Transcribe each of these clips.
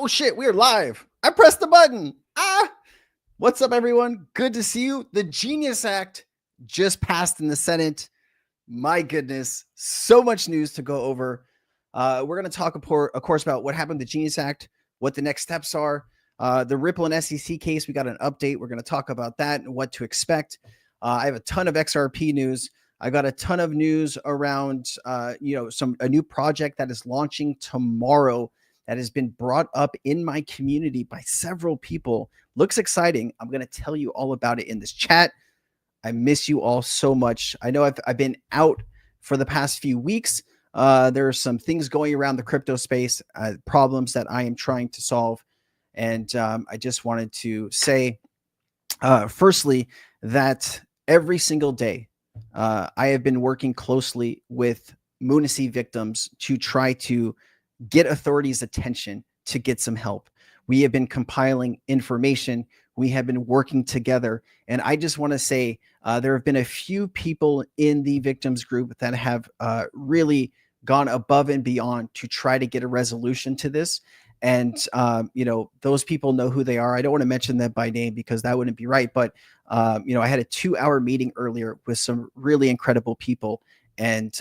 Oh shit, we're live. I pressed the button. What's up, everyone? Good to see you. The Genius Act just passed in the Senate. My goodness, so much news to go over. We're going to talk, of course, about what happened with the Genius Act, what the next steps are. The Ripple and SEC case, we got an update. We're going to talk about that and what to expect. I have a ton of XRP news. I got a ton of news around, a new project that is launching tomorrow that has been brought up in my community by several people. Looks exciting. I'm going to tell you all about it in this chat. I miss you all so much. I know I've been out for the past few weeks. There are some things going around the crypto space, problems that I am trying to solve. And I just wanted to say, firstly, that every single day, I have been working closely with lunacy victims to try to get authorities' attention to get some help. We have been compiling information. We have been working together. And I just want to say there have been a few people in the victims group that have really gone above and beyond to try to get a resolution to this. And, those people know who they are. I don't want to mention them by name because that wouldn't be right. But, I had a 2-hour meeting earlier with some really incredible people. And,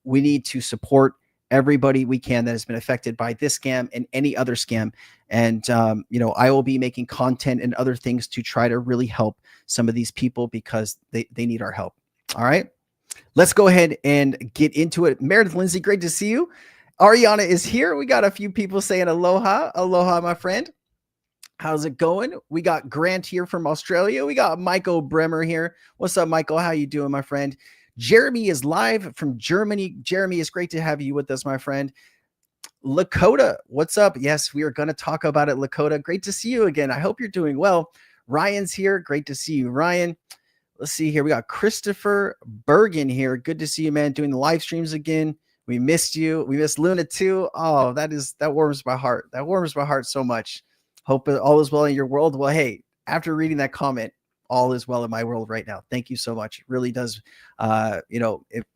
we need to support everybody we can that has been affected by this scam and any other scam. And, I will be making content and other things to try to really help some of these people because they need our help. All right, let's go ahead and get into it. Meredith Lindsay, great to see you. Ariana is here. We got a few people saying aloha. Aloha, my friend. How's it going? We got Grant here from Australia. We got Michael Bremer here. What's up, Michael? How you doing, my friend? Jeremy is live from Germany. Jeremy, it's great to have you with us, my friend. Lakota, what's up? Yes, we are going to talk about it, Lakota. Great to see you again. I hope you're doing well. Ryan's here. Great to see you, Ryan. Let's see here. We got Christopher Bergen here. Good to see you, man, doing the live streams again. We missed you. We missed Luna too. Oh, that warms my heart. That warms my heart so much. Hope all is well in your world. Well, hey, after reading that comment, all is well in my world right now. Thank you so much. It really does. It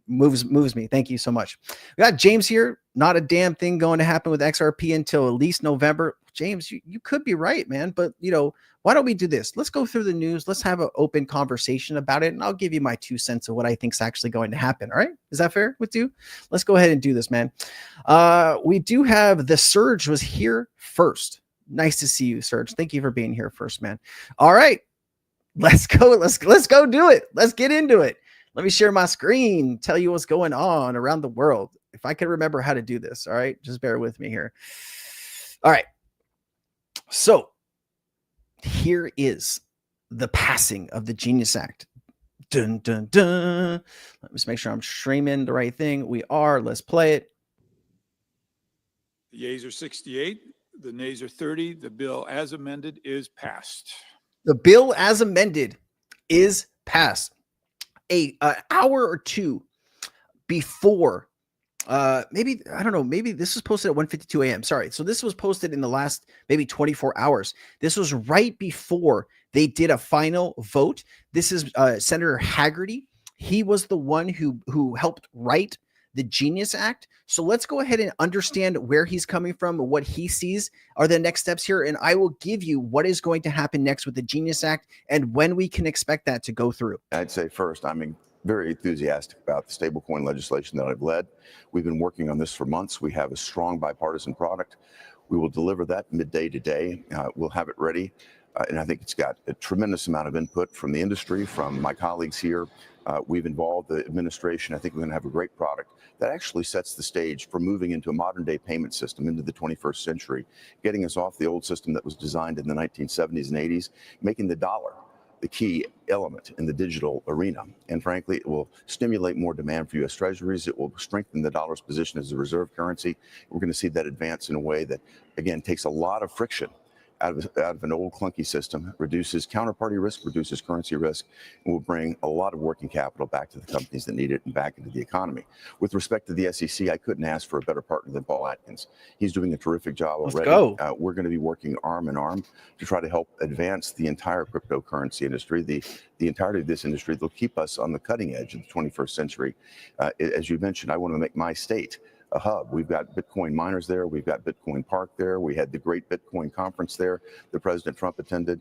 moves me. Thank you so much. We got James here. Not a damn thing going to happen with XRP until at least November. James, you could be right, man. But, why don't we do this? Let's go through the news. Let's have an open conversation about it. And I'll give you my 2 cents of what I think is actually going to happen. All right. Is that fair with you? Let's go ahead and do this, man. We do have the Surge was here first. Nice to see you, Surge. Thank you for being here first, man. All right. Let's go. Let's go do it. Let's get into it. Let me share my screen, tell you what's going on around the world. If I can remember how to do this. All right. Just bear with me here. All right. So here is the passing of the Genius Act. Dun, dun, dun. Let me just make sure I'm streaming the right thing. We are. Let's play it. The yeas are 68. The nays are 30. The bill as amended is passed. The bill as amended is passed. An hour or two before, maybe this was posted at 1:52 a.m. Sorry. So this was posted in the last maybe 24 hours. This was right before they did a final vote. This is Senator Hagerty. He was the one who helped write the Genius Act. So let's go ahead and understand where he's coming from, what he sees are the next steps here. And I will give you what is going to happen next with the Genius Act and when we can expect that to go through. I'd say first, I'm very enthusiastic about the stablecoin legislation that I've led. We've been working on this for months. We have a strong bipartisan product. We will deliver that midday today. We'll have it ready. And I think it's got a tremendous amount of input from the industry, from my colleagues here. We've involved the administration. I think we're going to have a great product that actually sets the stage for moving into a modern day payment system into the 21st century, getting us off the old system that was designed in the 1970s and 80s, making the dollar the key element in the digital arena. And frankly, it will stimulate more demand for U.S. Treasuries. It will strengthen the dollar's position as a reserve currency. We're going to see that advance in a way that, again, takes a lot of friction out of an old clunky system, reduces counterparty risk, reduces currency risk, and will bring a lot of working capital back to the companies that need it and back into the economy. With respect to the SEC, I couldn't ask for a better partner than Paul Atkins. He's doing a terrific job already. Let's go. We're going to be working arm in arm to try to help advance the entire cryptocurrency industry, the entirety of this industry. They'll keep us on the cutting edge of the 21st century. As you mentioned, I want to make my state a hub. We've got Bitcoin miners there. We've got Bitcoin Park there. We had the great Bitcoin conference there that President Trump attended.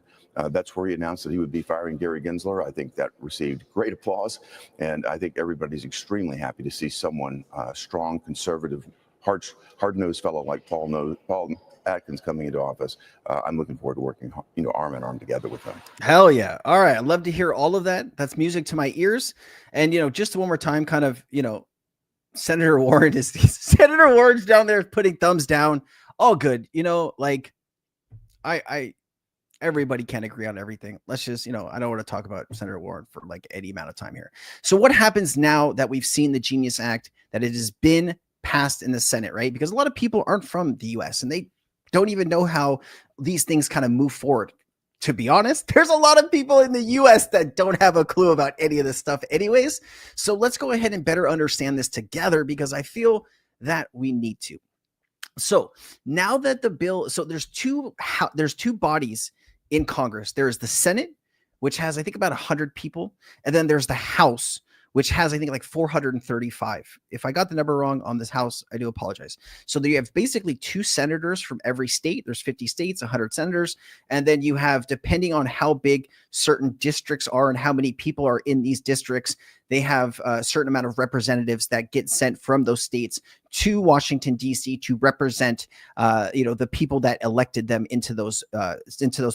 That's where he announced that he would be firing Gary Gensler. I think that received great applause. And I think everybody's extremely happy to see someone strong, conservative, hard-nosed fellow like Paul Atkins coming into office. I'm looking forward to working, arm in arm together with them. Hell yeah. All right. I'd love to hear all of that. That's music to my ears. And, just one more time, kind of, Senator Warren's down there putting thumbs down. All good. Everybody can't agree on everything. Let's just, I don't want to talk about Senator Warren for like any amount of time here. So what happens now that we've seen the Genius Act, that it has been passed in the Senate, right? Because a lot of people aren't from the US and they don't even know how these things kind of move forward. To be honest, there's a lot of people in the US that don't have a clue about any of this stuff anyways. So let's go ahead and better understand this together, because I feel that we need to. So now that the bill, so there's two bodies in Congress. There's the Senate, which has, I think, about 100 people. And then there's the House, which has, I think, like 435. If I got the number wrong on this House, I do apologize. So you have basically 2 senators from every state. There's 50 states, 100 senators. And then you have, depending on how big certain districts are and how many people are in these districts, they have a certain amount of representatives that get sent from those states to Washington, D.C. to represent, the people that elected them into those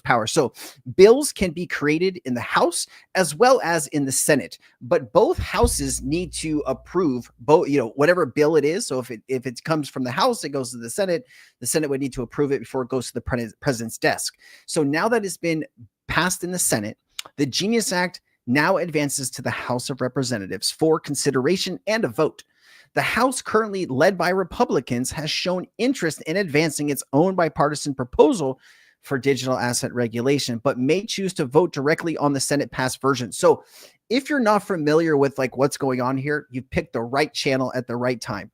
powers. So bills can be created in the House as well as in the Senate, but both houses need to approve both, whatever bill it is. So if it comes from the House, it goes to the Senate would need to approve it before it goes to the president's desk. So now that it's been passed in the Senate, the Genius Act now advances to the House of Representatives for consideration and a vote. The House, currently led by Republicans, has shown interest in advancing its own bipartisan proposal for digital asset regulation, but may choose to vote directly on the Senate passed version. So if you're not familiar with like what's going on here, you picked the right channel at the right time.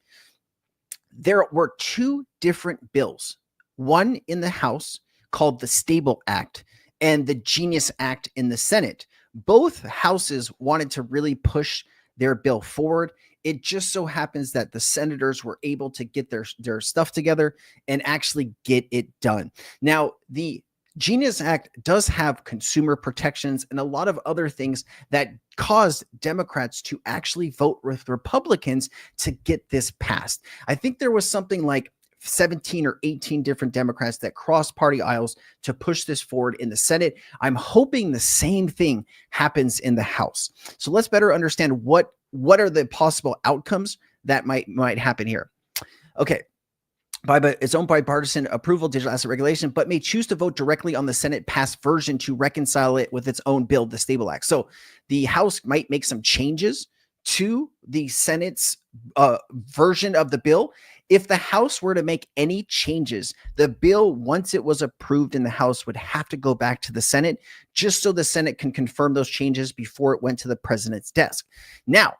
There were 2 different bills, one in the House called the Stable Act and the Genius Act in the Senate. Both houses wanted to really push their bill forward. It just so happens that the senators were able to get their stuff together and actually get it done. Now, the Genius Act does have consumer protections and a lot of other things that caused Democrats to actually vote with Republicans to get this passed. I think there was something like 17 or 18 different Democrats that crossed party aisles to push this forward in the Senate. I'm hoping the same thing happens in the House. So let's better understand what are the possible outcomes that might happen here. Okay. By its own bipartisan approval, digital asset regulation, but may choose to vote directly on the Senate passed version to reconcile it with its own bill, the Stable Act. So the House might make some changes to the Senate's version of the bill. If the House were to make any changes, the bill, once it was approved in the House, would have to go back to the Senate just so the Senate can confirm those changes before it went to the president's desk. Now,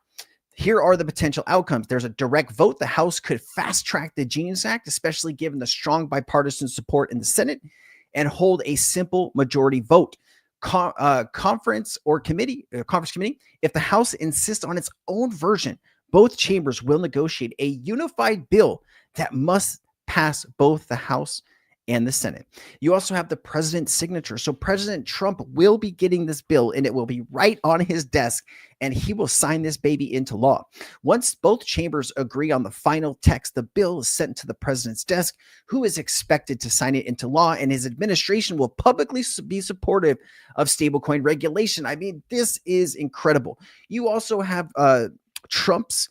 here are the potential outcomes. There's a direct vote. The House could fast track the Genius Act, especially given the strong bipartisan support in the Senate, and hold a simple majority vote. Conference committee, if the House insists on its own version, both chambers will negotiate a unified bill that must pass both the House and the Senate. You also have the president's signature. So President Trump will be getting this bill and it will be right on his desk and he will sign this baby into law. Once both chambers agree on the final text, the bill is sent to the president's desk, who is expected to sign it into law, and his administration will publicly be supportive of stablecoin regulation. I mean, this is incredible. You also have Trump's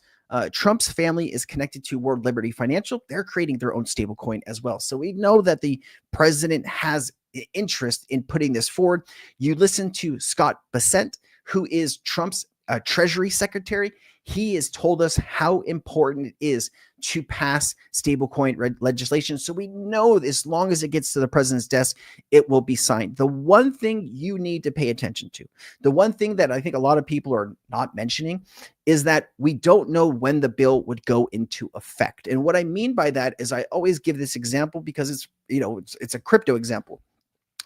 family is connected to World Liberty Financial. They're creating their own stablecoin as well. So we know that the president has interest in putting this forward. You listen to Scott Bessent, who is Trump's Treasury Secretary. He has told us how important it is to pass stablecoin legislation. So we know as long as it gets to the president's desk, it will be signed. The one thing you need to pay attention to, the one thing that I think a lot of people are not mentioning, is that we don't know when the bill would go into effect. And what I mean by that is I always give this example because it's a crypto example.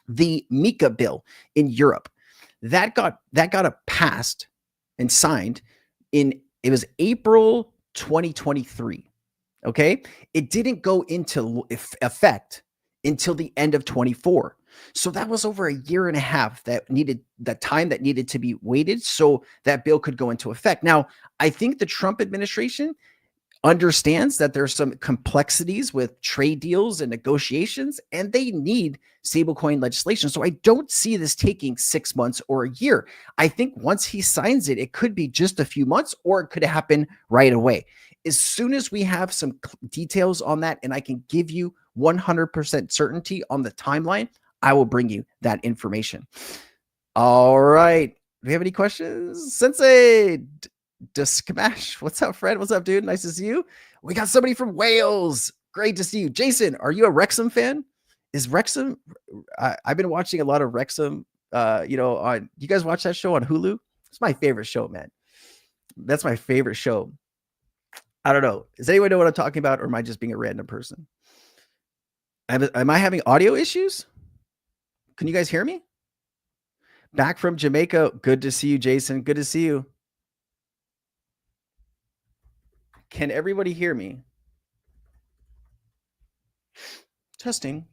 The MiCA bill in Europe, that got passed and signed it was April 2023. Okay. It didn't go into effect until the end of 24. So that was over a year and a half that time that needed to be waited so that bill could go into effect. Now, I think the Trump administration understands that there's some complexities with trade deals and negotiations, and they need stablecoin legislation. So I don't see this taking 6 months or a year. I think once he signs it, it could be just a few months, or it could happen right away. As soon as we have some details on that, and I can give you 100% certainty on the timeline, I will bring you that information. All right. Do we have any questions? Sensei Duskamash. What's up, Fred? What's up, dude? Nice to see you. We got somebody from Wales. Great to see you. Jason, are you a Wrexham fan? Is Wrexham? I've been watching a lot of Wrexham. On you guys watch that show on Hulu? It's my favorite show, man. That's my favorite show. I don't know. Does anyone know what I'm talking about, or am I just being a random person? Am I having audio issues? Can you guys hear me? Back from Jamaica. Good to see you, Jason. Good to see you. Can everybody hear me? Testing.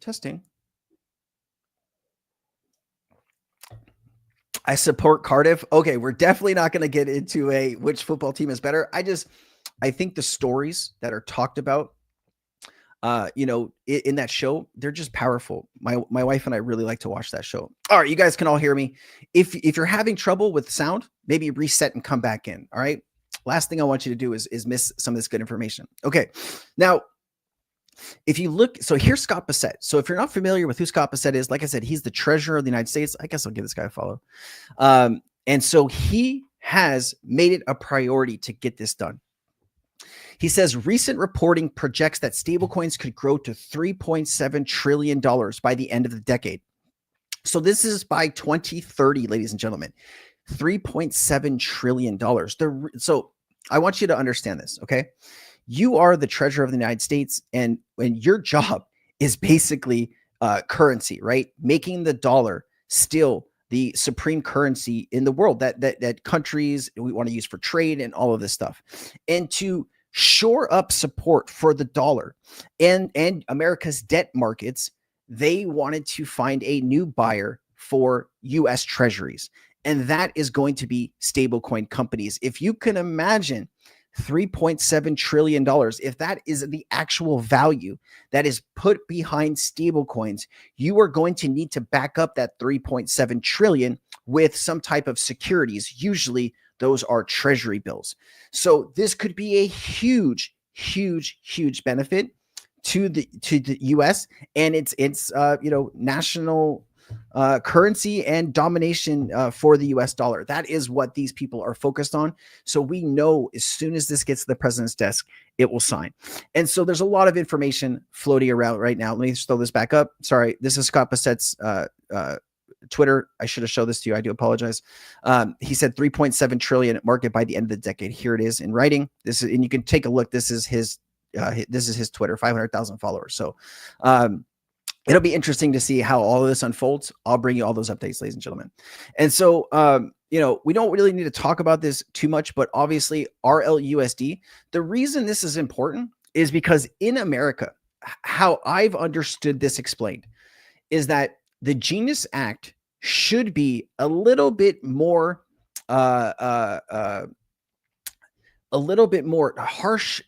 I support Cardiff. Okay, we're definitely not going to get into which football team is better. I think the stories that are talked about, in that show, they're just powerful. My wife and I really like to watch that show. All right, you guys can all hear me. If you're having trouble with sound, maybe reset and come back in. All right. Last thing I want you to do is miss some of this good information. Okay. Now, if you look, so here's Scott Bassett. So if you're not familiar with who Scott Bassett is, like I said, he's the treasurer of the United States. I guess I'll give this guy a follow. And so he has made it a priority to get this done. He says recent reporting projects that stablecoins could grow to $3.7 trillion by the end of the decade. So this is by 2030, ladies and gentlemen, $3.7 trillion. So I want you to understand this, okay? You are the treasurer of the United States, and your job is basically currency, right? Making the dollar still the supreme currency in the world that countries we want to use for trade and all of this stuff. And to shore up support for the dollar and America's debt markets, they wanted to find a new buyer for US treasuries. And that is going to be stablecoin companies. If you can imagine $3.7 trillion, if that is the actual value that is put behind stablecoins, you are going to need to back up that 3.7 trillion with some type of securities. Usually those are treasury bills. So this could be a huge benefit to the US and its national currency and domination for the US dollar. That is what these people are focused on. So we know as soon as this gets to the president's desk, it will sign. And so there's a lot of information floating around right now. Let me throw this back up. Sorry, this is Scott Bassett's Twitter. I should have showed this to you. I do apologize. He said 3.7 trillion market by the end of the decade. Here it is in writing. And you can take a look. This is his Twitter, 500,000 followers. So, it'll be interesting to see how all of this unfolds. I'll bring you all those updates, ladies and gentlemen. And so, we don't really need to talk about this too much, but obviously RLUSD, the reason this is important is because in America, how I've understood this explained is that the Genius Act should be a little bit more, harsh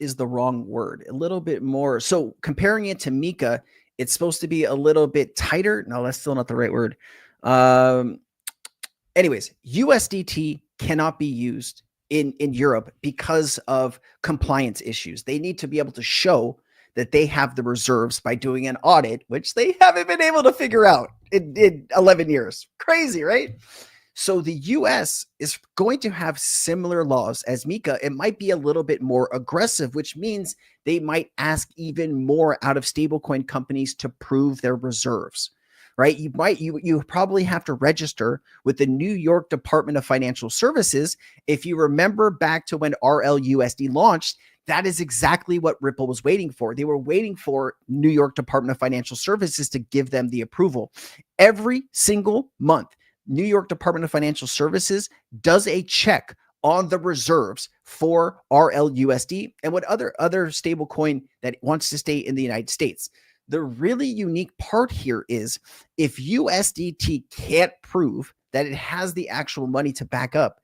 is the wrong word, a little bit more. So comparing it to MiCA, it's supposed to be a little bit tighter. No, that's still not the right word. Anyways, USDT cannot be used in Europe because of compliance issues. They need to be able to show that they have the reserves by doing an audit, which they haven't been able to figure out in 11 years. Crazy, right? So the US is going to have similar laws as MiCA. It might be a little bit more aggressive, which means they might ask even more out of stablecoin companies to prove their reserves, right? You probably have to register with the New York Department of Financial Services. If you remember back to when RLUSD launched, that is exactly what Ripple was waiting for. They were waiting for New York Department of Financial Services to give them the approval. Every single month, New York Department of Financial Services does a check on the reserves for RLUSD and what other stablecoin that wants to stay in the United States. The really unique part here is if USDT can't prove that it has the actual money to back up,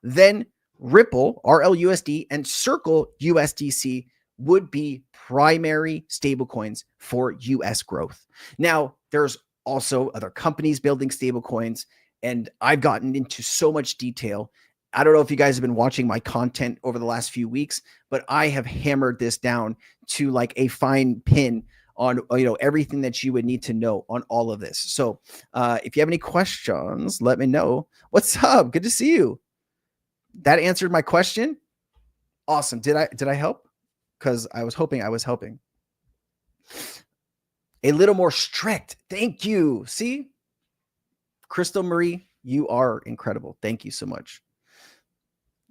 then Ripple, RLUSD, and Circle USDC would be primary stablecoins for US growth. Now, there's also other companies building stablecoins, and I've gotten into so much detail. I don't know if you guys have been watching my content over the last few weeks, but I have hammered this down to like a fine pin on everything that you would need to know on all of this. So if you have any questions, let me know. What's up? Good to see you. That answered my question. Awesome. Did I help? Because I was hoping I was helping. A little more strict. Thank you. See? Crystal Marie, you are incredible. Thank you so much.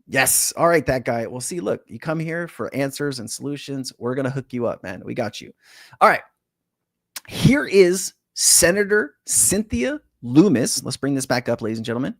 Yes. All right, that guy. Well, see, look, you come here for answers and solutions. We're going to hook you up, man. We got you. All right. Here is Senator Cynthia Loomis. Let's bring this back up, ladies and gentlemen.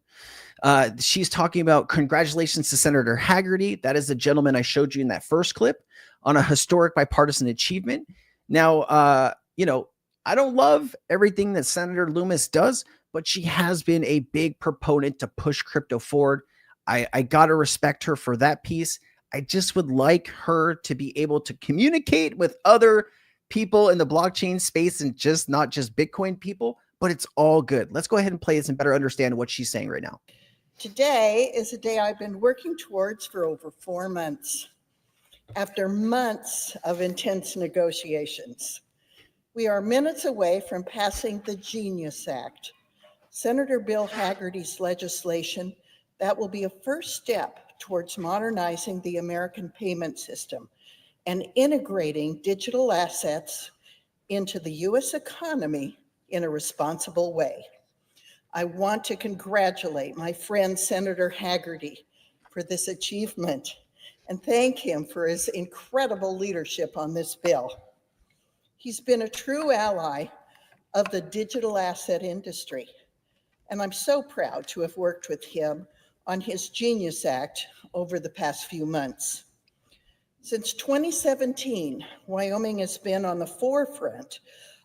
She's talking about congratulations to Senator Hagerty. That is the gentleman I showed you in that first clip on a historic bipartisan achievement. Now, I don't love everything that Senator Loomis does, but she has been a big proponent to push crypto forward. I got to respect her for that piece. I just would like her to be able to communicate with other people in the blockchain space and not just Bitcoin people, but it's all good. Let's go ahead and play this and better understand what she's saying right now. Today is a day I've been working towards for over 4 months. After months of intense negotiations, we are minutes away from passing the Genius Act, Senator Bill Hagerty's legislation that will be a first step towards modernizing the American payment system and integrating digital assets into the U.S. economy in a responsible way. I want to congratulate my friend Senator Hagerty for this achievement and thank him for his incredible leadership on this bill. He's been a true ally of the digital asset industry, and I'm so proud to have worked with him on his Genius Act over the past few months. Since 2017, Wyoming has been on the forefront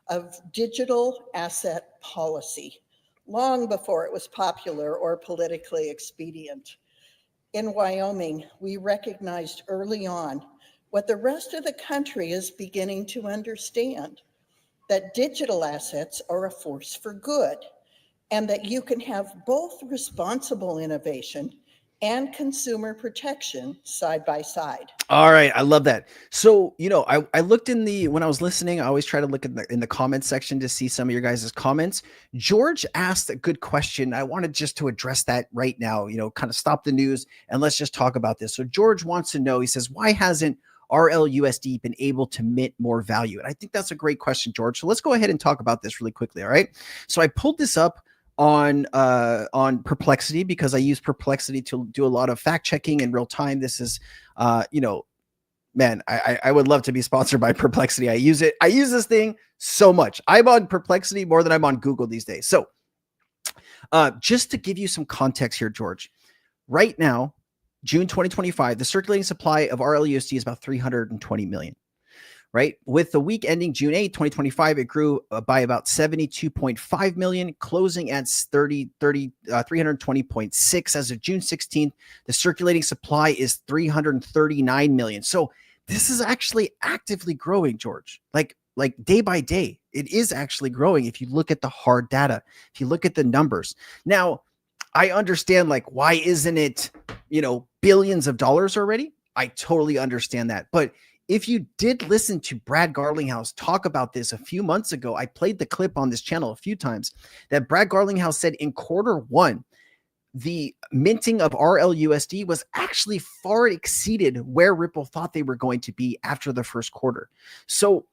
of digital asset policy, long before it was popular or politically expedient. In Wyoming, we recognized early on what the rest of the country is beginning to understand, that digital assets are a force for good, and that you can have both responsible innovation and consumer protection side by side. All right. I love that. So, I looked when I was listening, I always try to look in the comments section to see some of your guys' comments. George asked a good question. I wanted just to address that right now, kind of stop the news and let's just talk about this. So George wants to know, he says, why hasn't RLUSD been able to mint more value? And I think that's a great question, George. So let's go ahead and talk about this really quickly. All right. So I pulled this up on Perplexity because I use Perplexity to do a lot of fact checking in real time. This is, man, I would love to be sponsored by Perplexity. I use this thing so much. I'm on Perplexity more than I'm on Google these days. So just to give you some context here, George, right now, June 2025, the circulating supply of RLUSD is about 320 million. Right. With the week ending June 8, 2025, it grew by about 72.5 million, closing at 320.6 as of June 16th. The circulating supply is 339 million. So this is actually actively growing, George, like day by day. It is actually growing. If you look at the hard data, if you look at the numbers. Now, I understand, why isn't it, billions of dollars already? I totally understand that. But if you did listen to Brad Garlinghouse talk about this a few months ago, I played the clip on this channel a few times, that Brad Garlinghouse said in Q1, the minting of RLUSD was actually far exceeded where Ripple thought they were going to be after the first quarter. So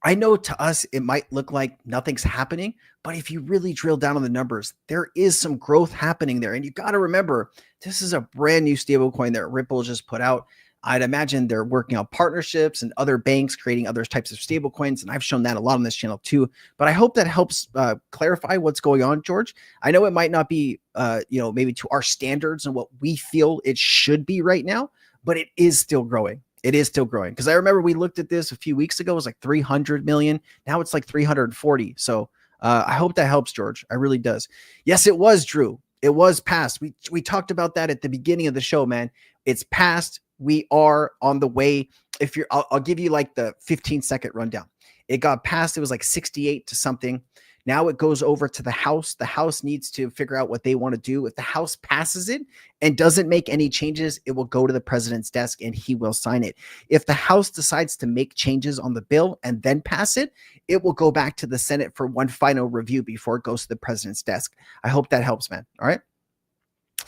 I know to us, it might look like nothing's happening, but if you really drill down on the numbers, there is some growth happening there. And you got to remember, this is a brand new stablecoin that Ripple just put out. I'd imagine they're working on partnerships and other banks creating other types of stable coins. And I've shown that a lot on this channel too. But I hope that helps clarify what's going on, George. I know it might not be, maybe to our standards and what we feel it should be right now, but it is still growing. It is still growing. Because I remember we looked at this a few weeks ago. It was like 300 million. Now it's like 340. So I hope that helps, George. I really does. Yes, it was, Drew. It was passed. We talked about that at the beginning of the show, man. It's passed. We are on the way. If you're, I'll give you like the 15-second rundown. It got passed. It was like 68 to something. Now it goes over to the House. The House needs to figure out what they want to do. If the House passes it and doesn't make any changes, it will go to the president's desk and he will sign it. If the House decides to make changes on the bill and then pass it, it will go back to the Senate for one final review before it goes to the president's desk. I hope that helps, man. All right,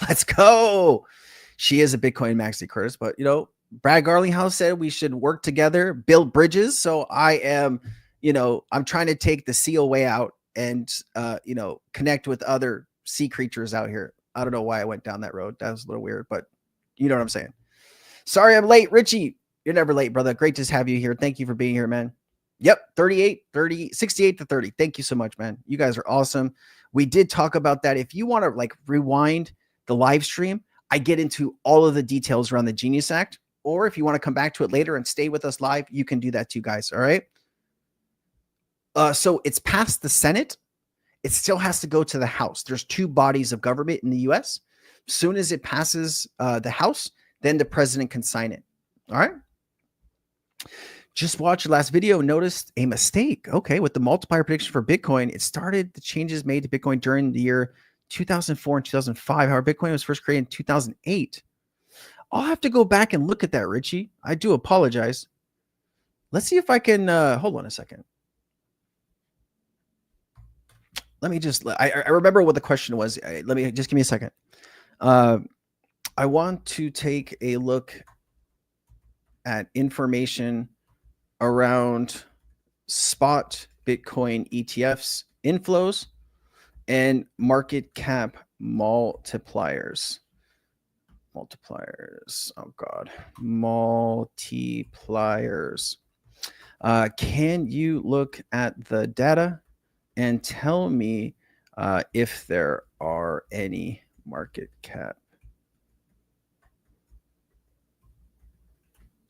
let's go. She is a Bitcoin maxi, Curtis, but Brad Garlinghouse said we should work together, build bridges. So I am, I'm trying to take the seal way out and, connect with other sea creatures out here. I don't know why I went down that road. That was a little weird, but you know what I'm saying? Sorry, I'm late. Richie, you're never late, brother. Great to have you here. Thank you for being here, man. Yep. 68 to 30. Thank you so much, man. You guys are awesome. We did talk about that. If you want to rewind the live stream, I get into all of the details around the Genius Act, or if you want to come back to it later and stay with us live, you can do that too, guys. All right. So it's passed the Senate. It still has to go to the House. There's two bodies of government in the U.S. As soon as it passes the House, then the president can sign it. All right. Just watched the last video, noticed a mistake. Okay. With the multiplier prediction for Bitcoin, it started the changes made to Bitcoin during the year 2004 and 2005. However, Bitcoin was first created in 2008. I'll have to go back and look at that, Richie. I do apologize. Let's see if I can hold on a second. Let me just, I remember what the question was. Let me just give me a second. I want to take a look at information around spot Bitcoin ETFs inflows and market cap multipliers. Oh God, multipliers. Can you look at the data and tell me if there are any market cap?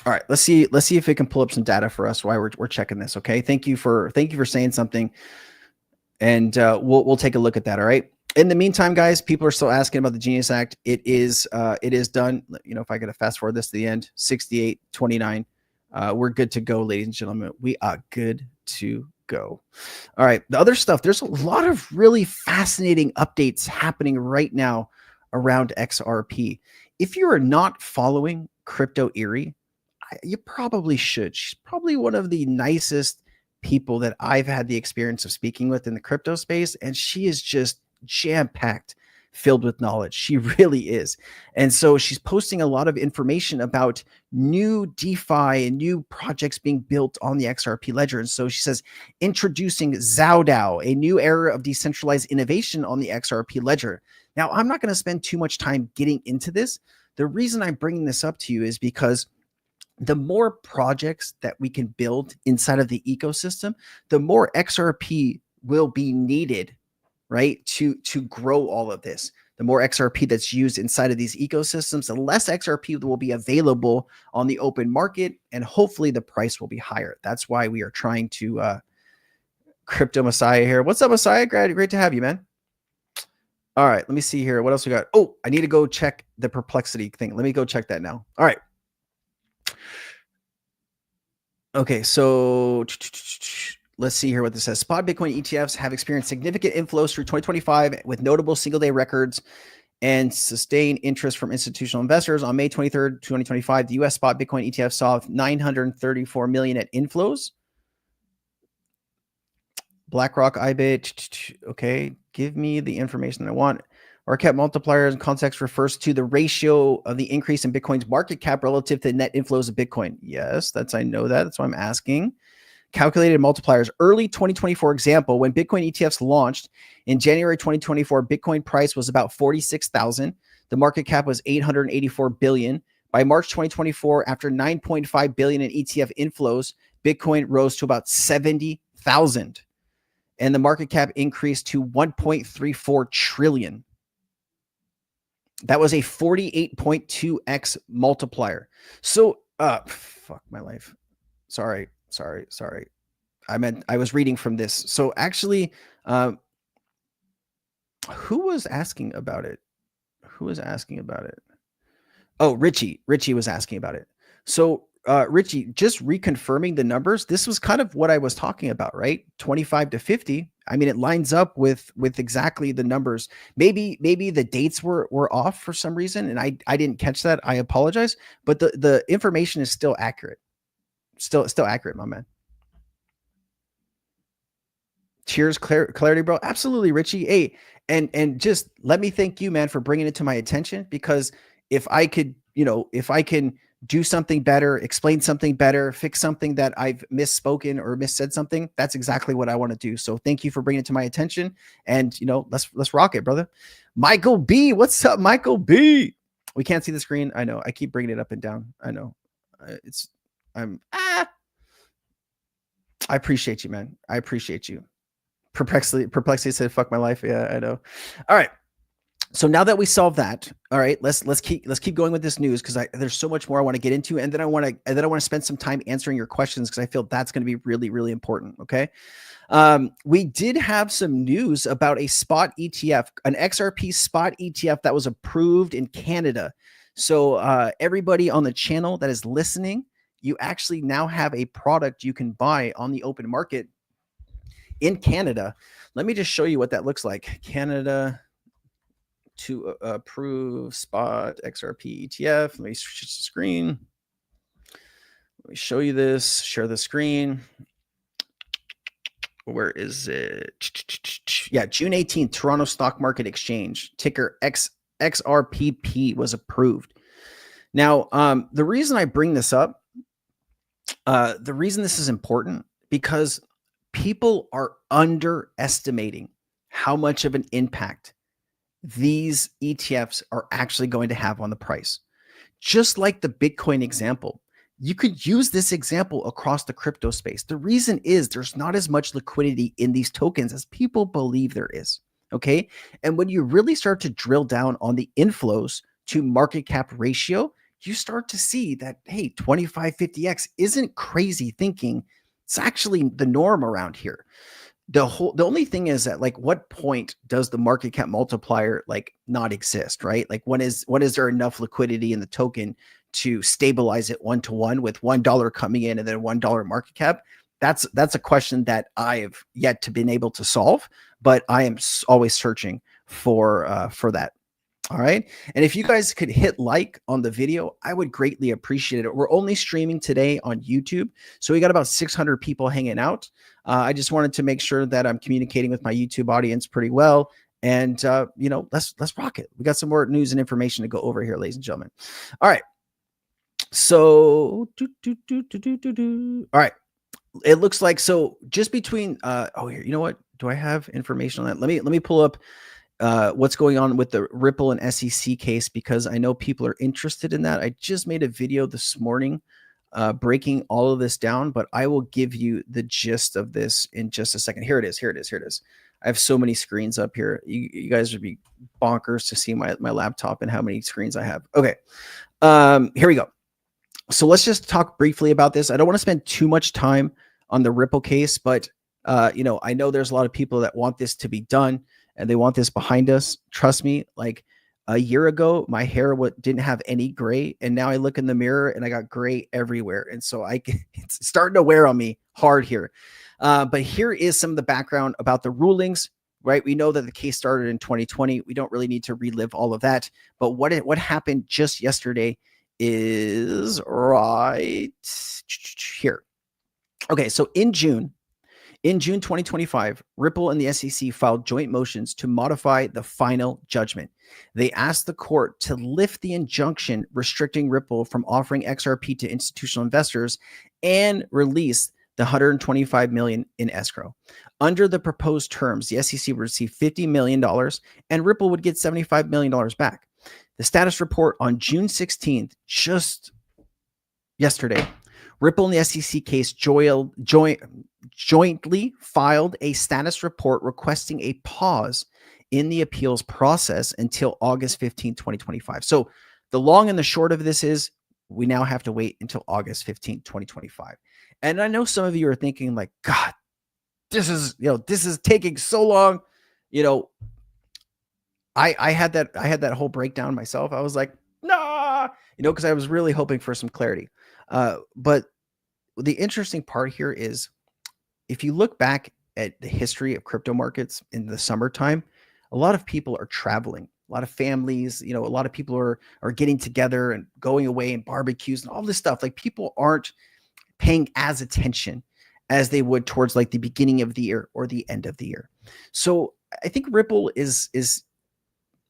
All right, let's see if it can pull up some data for us while we're checking this. Okay, thank you for saying something, and we'll take a look at that. All right. In the meantime, guys, people are still asking about the Genius Act. It is done. If I could fast forward this to the end, 68-29. We're good to go, ladies and gentlemen. We are good to go. All right. The other stuff, there's a lot of really fascinating updates happening right now around XRP. If you are not following Crypto Eerie, you probably should. She's probably one of the nicest people that I've had the experience of speaking with in the crypto space. And she is just jam-packed, filled with knowledge. She really is. And so she's posting a lot of information about new DeFi and new projects being built on the XRP Ledger. And so she says, introducing ZaoDAO, a new era of decentralized innovation on the XRP Ledger. Now, I'm not going to spend too much time getting into this. The reason I'm bringing this up to you is because the more projects that we can build inside of the ecosystem, the more XRP will be needed, right, to grow all of this. The more XRP that's used inside of these ecosystems, the less XRP will be available on the open market, and hopefully the price will be higher. That's why we are trying to Crypto Messiah here. What's up, Messiah? Great to have you, man. All right, let me see here. What else we got? Oh, I need to go check the perplexity thing. Let me go check that now. All right. Okay, so let's see here what this says. Spot Bitcoin ETFs have experienced significant inflows through 2025 with notable single-day records and sustained interest from institutional investors. On May 23rd, 2025, the U.S. spot Bitcoin ETF saw 934 million net inflows. BlackRock, IBIT. Okay, give me the information that I want. Market cap multipliers in context refers to the ratio of the increase in Bitcoin's market cap relative to the net inflows of Bitcoin. Yes, I know that. That's why I'm asking. Calculated multipliers. Early 2024 example, when Bitcoin ETFs launched in January 2024, Bitcoin price was about 46,000. The market cap was 884 billion. By March 2024, after 9.5 billion in ETF inflows, Bitcoin rose to about 70,000, and the market cap increased to 1.34 trillion. That was a 48.2x multiplier. So, fuck my life. Sorry. I was reading from this. So actually, who was asking about it? Oh, Richie was asking about it. So, Richie, just reconfirming the numbers. This was kind of what I was talking about, right? 25 to 50. I mean, it lines up with exactly the numbers. Maybe the dates were off for some reason, and I didn't catch that. I apologize, but the information is still accurate. Still accurate, my man. Cheers, clarity, bro. Absolutely, Richie. Hey, and just let me thank you, man, for bringing it to my attention, because if I can do something better, explain something better, fix something that I've misspoken or missaid something, that's exactly what I want to do. So thank you for bringing it to my attention, and let's rock it, brother. Michael B, what's up, Michael B? We can't see the screen. I know. I keep bringing it up and down. I know. I appreciate you, man. I appreciate you. Perplexity said, "Fuck my life." Yeah, I know. All right. So now that we solved that, all right, let's keep going with this news, because there's so much more I want to get into, and then I want to spend some time answering your questions, because I feel that's going to be really, really important. Okay. We did have some news about a spot ETF, an XRP spot ETF that was approved in Canada. So everybody on the channel that is listening, you actually now have a product you can buy on the open market in Canada. Let me just show you what that looks like. Canada to approve spot XRP ETF. Let me switch the screen. Let me show you this. Share the screen. Where is it? Yeah, June 18th, Toronto Stock Market Exchange, ticker XRPP was approved. Now, the reason I bring this up, the reason this is important, because people are underestimating how much of an impact these ETFs are actually going to have on the price. Just like the Bitcoin example, you could use this example across the crypto space. The reason is there's not as much liquidity in these tokens as people believe there is. Okay. And when you really start to drill down on the inflows to market cap ratio, you start to see that, hey, 2550x isn't crazy thinking. It's actually the norm around here. The only thing is that, like, what point does the market cap multiplier not exist, right? Like, when is there enough liquidity in the token to stabilize it 1-to-1 with $1 coming in and then $1 market cap? That's a question that I've yet to been able to solve, but I am always searching for that. All right. And if you guys could hit like on the video, I would greatly appreciate it. We're only streaming today on YouTube, so we got about 600 people hanging out. I just wanted to make sure that I'm communicating with my YouTube audience pretty well. And, let's rock it. We got some more news and information to go over here, ladies and gentlemen. All right. So, all right. It looks like, so just between, here, you know what? Do I have information on that? Let me pull up what's going on with the Ripple and SEC case, because I know people are interested in that. I just made a video this morning breaking all of this down, but I will give you the gist of this in just a second. Here it is. I have so many screens up here. You guys would be bonkers to see my laptop and how many screens I have. Okay. Here we go. So let's just talk briefly about this. I don't want to spend too much time on the Ripple case, but I know there's a lot of people that want this to be done and they want this behind us. Trust me, like a year ago, my hair didn't have any gray, and now I look in the mirror and I got gray everywhere. And so it's starting to wear on me hard here. But here is some of the background about the rulings, right? We know that the case started in 2020. We don't really need to relive all of that. But what happened just yesterday is right here. Okay, so in June 2025, Ripple and the SEC filed joint motions to modify the final judgment. They asked the court to lift the injunction restricting Ripple from offering XRP to institutional investors and release the $125 million in escrow. Under the proposed terms, the SEC would receive $50 million and Ripple would get $75 million back. The status report on June 16th, just yesterday, Ripple and the SEC case jointly filed a status report requesting a pause in the appeals process until August 15, 2025. So the long and the short of this is we now have to wait until August 15, 2025. And I know some of you are thinking like, God, this is taking so long. I had that whole breakdown myself. I was like, nah, because I was really hoping for some clarity. But the interesting part here is if you look back at the history of crypto markets in the summertime, a lot of people are traveling, a lot of families, a lot of people are getting together and going away and barbecues and all this stuff. Like people aren't paying as attention as they would towards like the beginning of the year or the end of the year. So I think Ripple is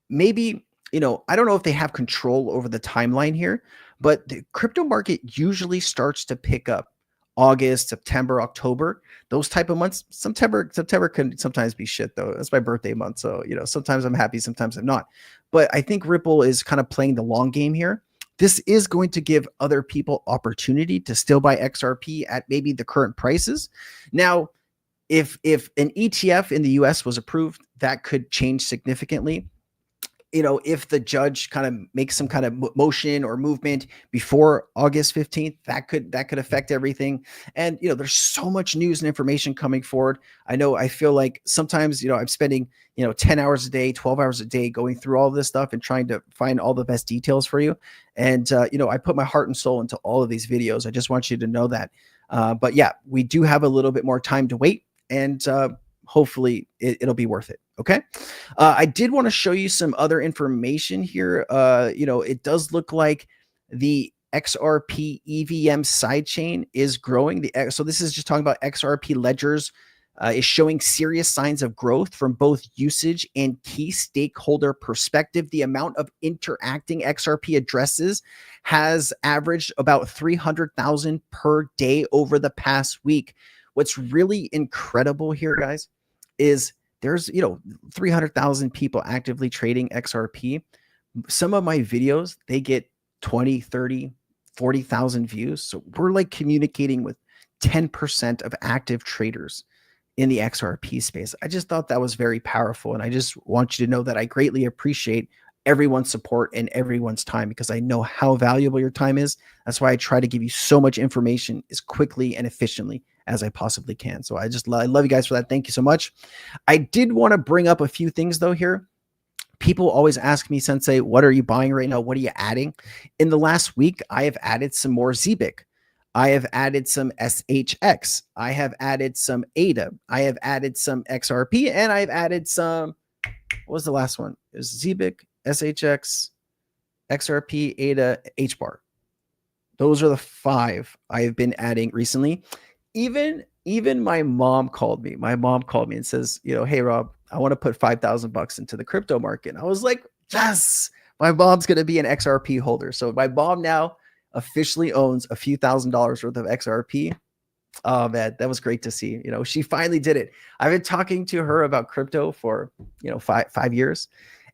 maybe, I don't know if they have control over the timeline here, but the crypto market usually starts to pick up August, September, October, those type of months. September can sometimes be shit though. That's my birthday month. So, sometimes I'm happy, sometimes I'm not. But I think Ripple is kind of playing the long game here. This is going to give other people opportunity to still buy XRP at maybe the current prices. Now, if an ETF in the US was approved, that could change significantly. If the judge kind of makes some kind of motion or movement before August 15th, that could affect everything. And, there's so much news and information coming forward. I feel like sometimes, I'm spending, 10 hours a day, 12 hours a day going through all this stuff and trying to find all the best details for you. And, I put my heart and soul into all of these videos. I just want you to know that. But yeah, we do have a little bit more time to wait, and hopefully it'll be worth it. Okay. I did want to show you some other information here. It does look like the XRP EVM sidechain is growing. So this is just talking about XRP Ledgers is showing serious signs of growth from both usage and key stakeholder perspective. The amount of interacting XRP addresses has averaged about 300,000 per day over the past week. What's really incredible here, guys, is there's 300,000 people actively trading XRP. Some of my videos, they get 20, 30, 40,000 views. So we're like communicating with 10% of active traders in the XRP space. I just thought that was very powerful. And I just want you to know that I greatly appreciate everyone's support and everyone's time, because I know how valuable your time is. That's why I try to give you so much information as quickly and efficiently as I possibly can. So I love you guys for that. Thank you so much. I did want to bring up a few things though here. People always ask me, Sensei, what are you buying right now? What are you adding? In the last week, I have added some more ZBIC. I have added some SHX. I have added some ADA. I have added some XRP, and I've added some, what was the last one? It was ZBIC, SHX, XRP, ADA, HBAR. Those are the 5 I have been adding recently. Even my mom called me. My mom called me and says, hey, Rob, I want to put $5,000 into the crypto market. And I was like, yes, my mom's going to be an XRP holder. So my mom now officially owns a few $1,000s worth of XRP. Oh man, that was great to see. She finally did it. I've been talking to her about crypto for, 5 years.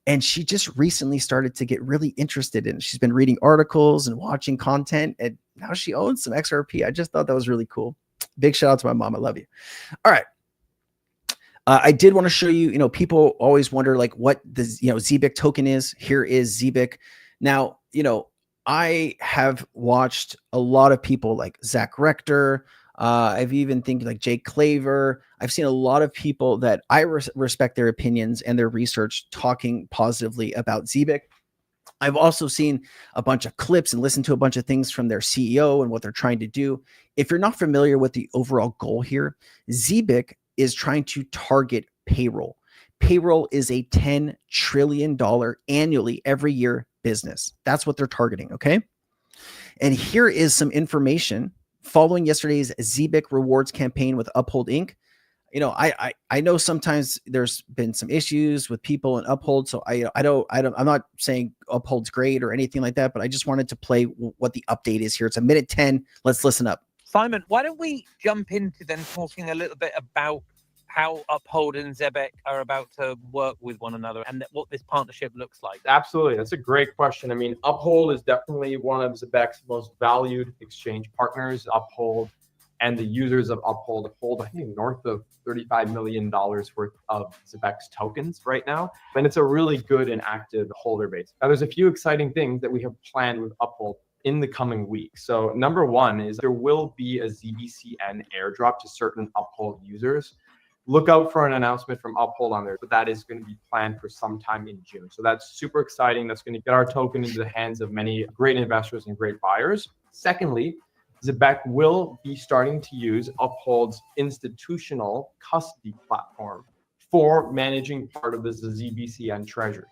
And she just recently started to get really interested in it. She's been reading articles and watching content, and now she owns some XRP. I just thought that was really cool. Big shout out to my mom. I love you. All right. I did want to show you, people always wonder like what the, ZBIC token is. Here is ZBIC. Now, I have watched a lot of people like Zach Rector. I've even think like Jake Claver. I've seen a lot of people that I respect their opinions and their research talking positively about ZBIC. I've also seen a bunch of clips and listened to a bunch of things from their CEO and what they're trying to do. If you're not familiar with the overall goal here, ZBIC is trying to target payroll. Payroll is a $10 trillion annually every year business. That's what they're targeting, okay? And here is some information following yesterday's ZBIC rewards campaign with Uphold Inc. I know sometimes there's been some issues with people in Uphold, so I'm not saying Uphold's great or anything like that, but I just wanted to play what the update is here. It's a minute 10. Let's listen up. Simon, why don't we jump into then talking a little bit about how Uphold and Zebek are about to work with one another and what this partnership looks like? Absolutely. That's a great question. I mean, Uphold is definitely one of Zebek's most valued exchange partners. Uphold and the users of Uphold hold, I think, north of $35 million worth of Zebek's tokens right now. And it's a really good and active holder base. Now, there's a few exciting things that we have planned with Uphold in the coming weeks. So number one is there will be a ZBCN airdrop to certain Uphold users. Look out for an announcement from Uphold on there, but that is going to be planned for sometime in June. So that's super exciting. That's going to get our token into the hands of many great investors and great buyers. Secondly, Zebek will be starting to use Uphold's institutional custody platform for managing part of the ZBCN treasury.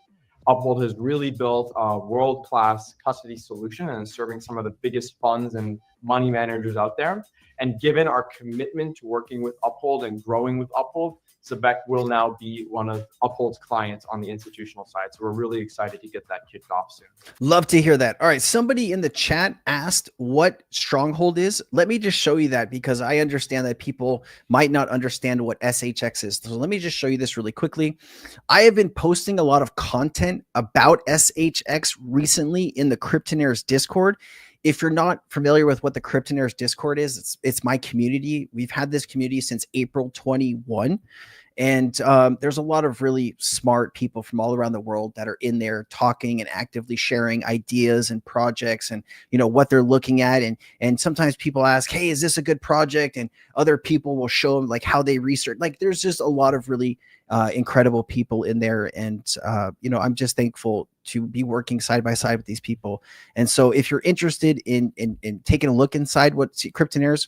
Uphold has really built a world-class custody solution and is serving some of the biggest funds and money managers out there. And given our commitment to working with Uphold and growing with Uphold, Zebek will now be one of Uphold's clients on the institutional side. So we're really excited to get that kicked off soon. Love to hear that. All right. Somebody in the chat asked what Stronghold is. Let me just show you that because I understand that people might not understand what SHX is. So let me just show you this really quickly. I have been posting a lot of content about SHX recently in the Cryptonires Discord. If you're not familiar with what the Cryptonires Discord is, it's my community. We've had this community since April 21. And there's a lot of really smart people from all around the world that are in there talking and actively sharing ideas and projects and, you know, what they're looking at. And sometimes people ask, hey, is this a good project? And other people will show them like how they research. Like there's just a lot of really incredible people in there. And, you know, I'm just thankful to be working side by side with these people. And so if you're interested in taking a look inside what Cryptonires,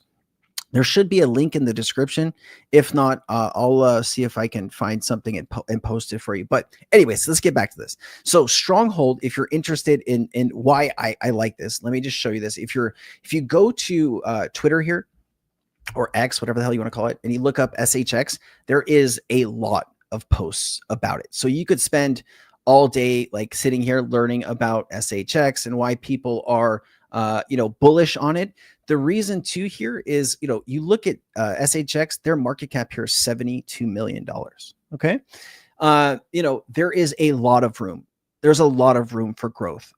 there should be a link in the description. If not, I'll see if I can find something and post it for you. But anyways, let's get back to this. So Stronghold, if you're interested in why I like this, let me just show you this. If you go to Twitter here or X, whatever the hell you want to call it, and you look up SHX, there is a lot of posts about it. So you could spend all day like sitting here learning about SHX and why people are you know, bullish on it. The reason too here is, you know, you look at SHX, their market cap here is $72 million. Okay. You know, there is a lot of room. There's a lot of room for growth.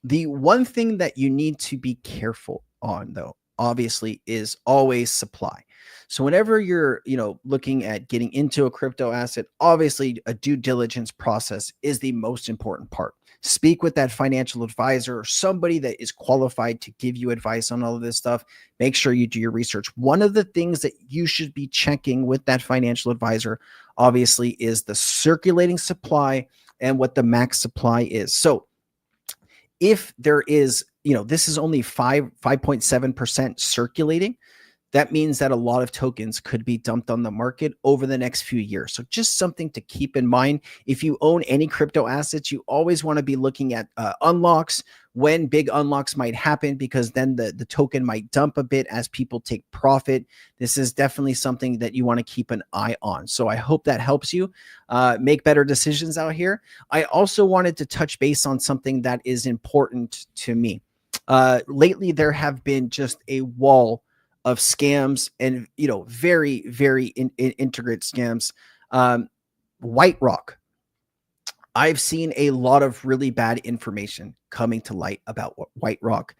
The one thing that you need to be careful on though, obviously, is always supply. So whenever you're, you know, looking at getting into a crypto asset, obviously a due diligence process is the most important part. Speak with that financial advisor or somebody that is qualified to give you advice on all of this stuff. Make sure you do your research. One of the things that you should be checking with that financial advisor, obviously, is the circulating supply and what the max supply is. So if there is, you know, this is only 5.7% circulating, that means that a lot of tokens could be dumped on the market over the next few years. So just something to keep in mind. If you own any crypto assets, you always want to be looking at unlocks, when big unlocks might happen, because then the token might dump a bit as people take profit. This is definitely something that you want to keep an eye on. So I hope that helps you make better decisions out here. I also wanted to touch base on something that is important to me. Lately, there have been just a wall of scams and, you know, very, very integrate scams. White Rock. I've seen a lot of really bad information coming to light about White Rock.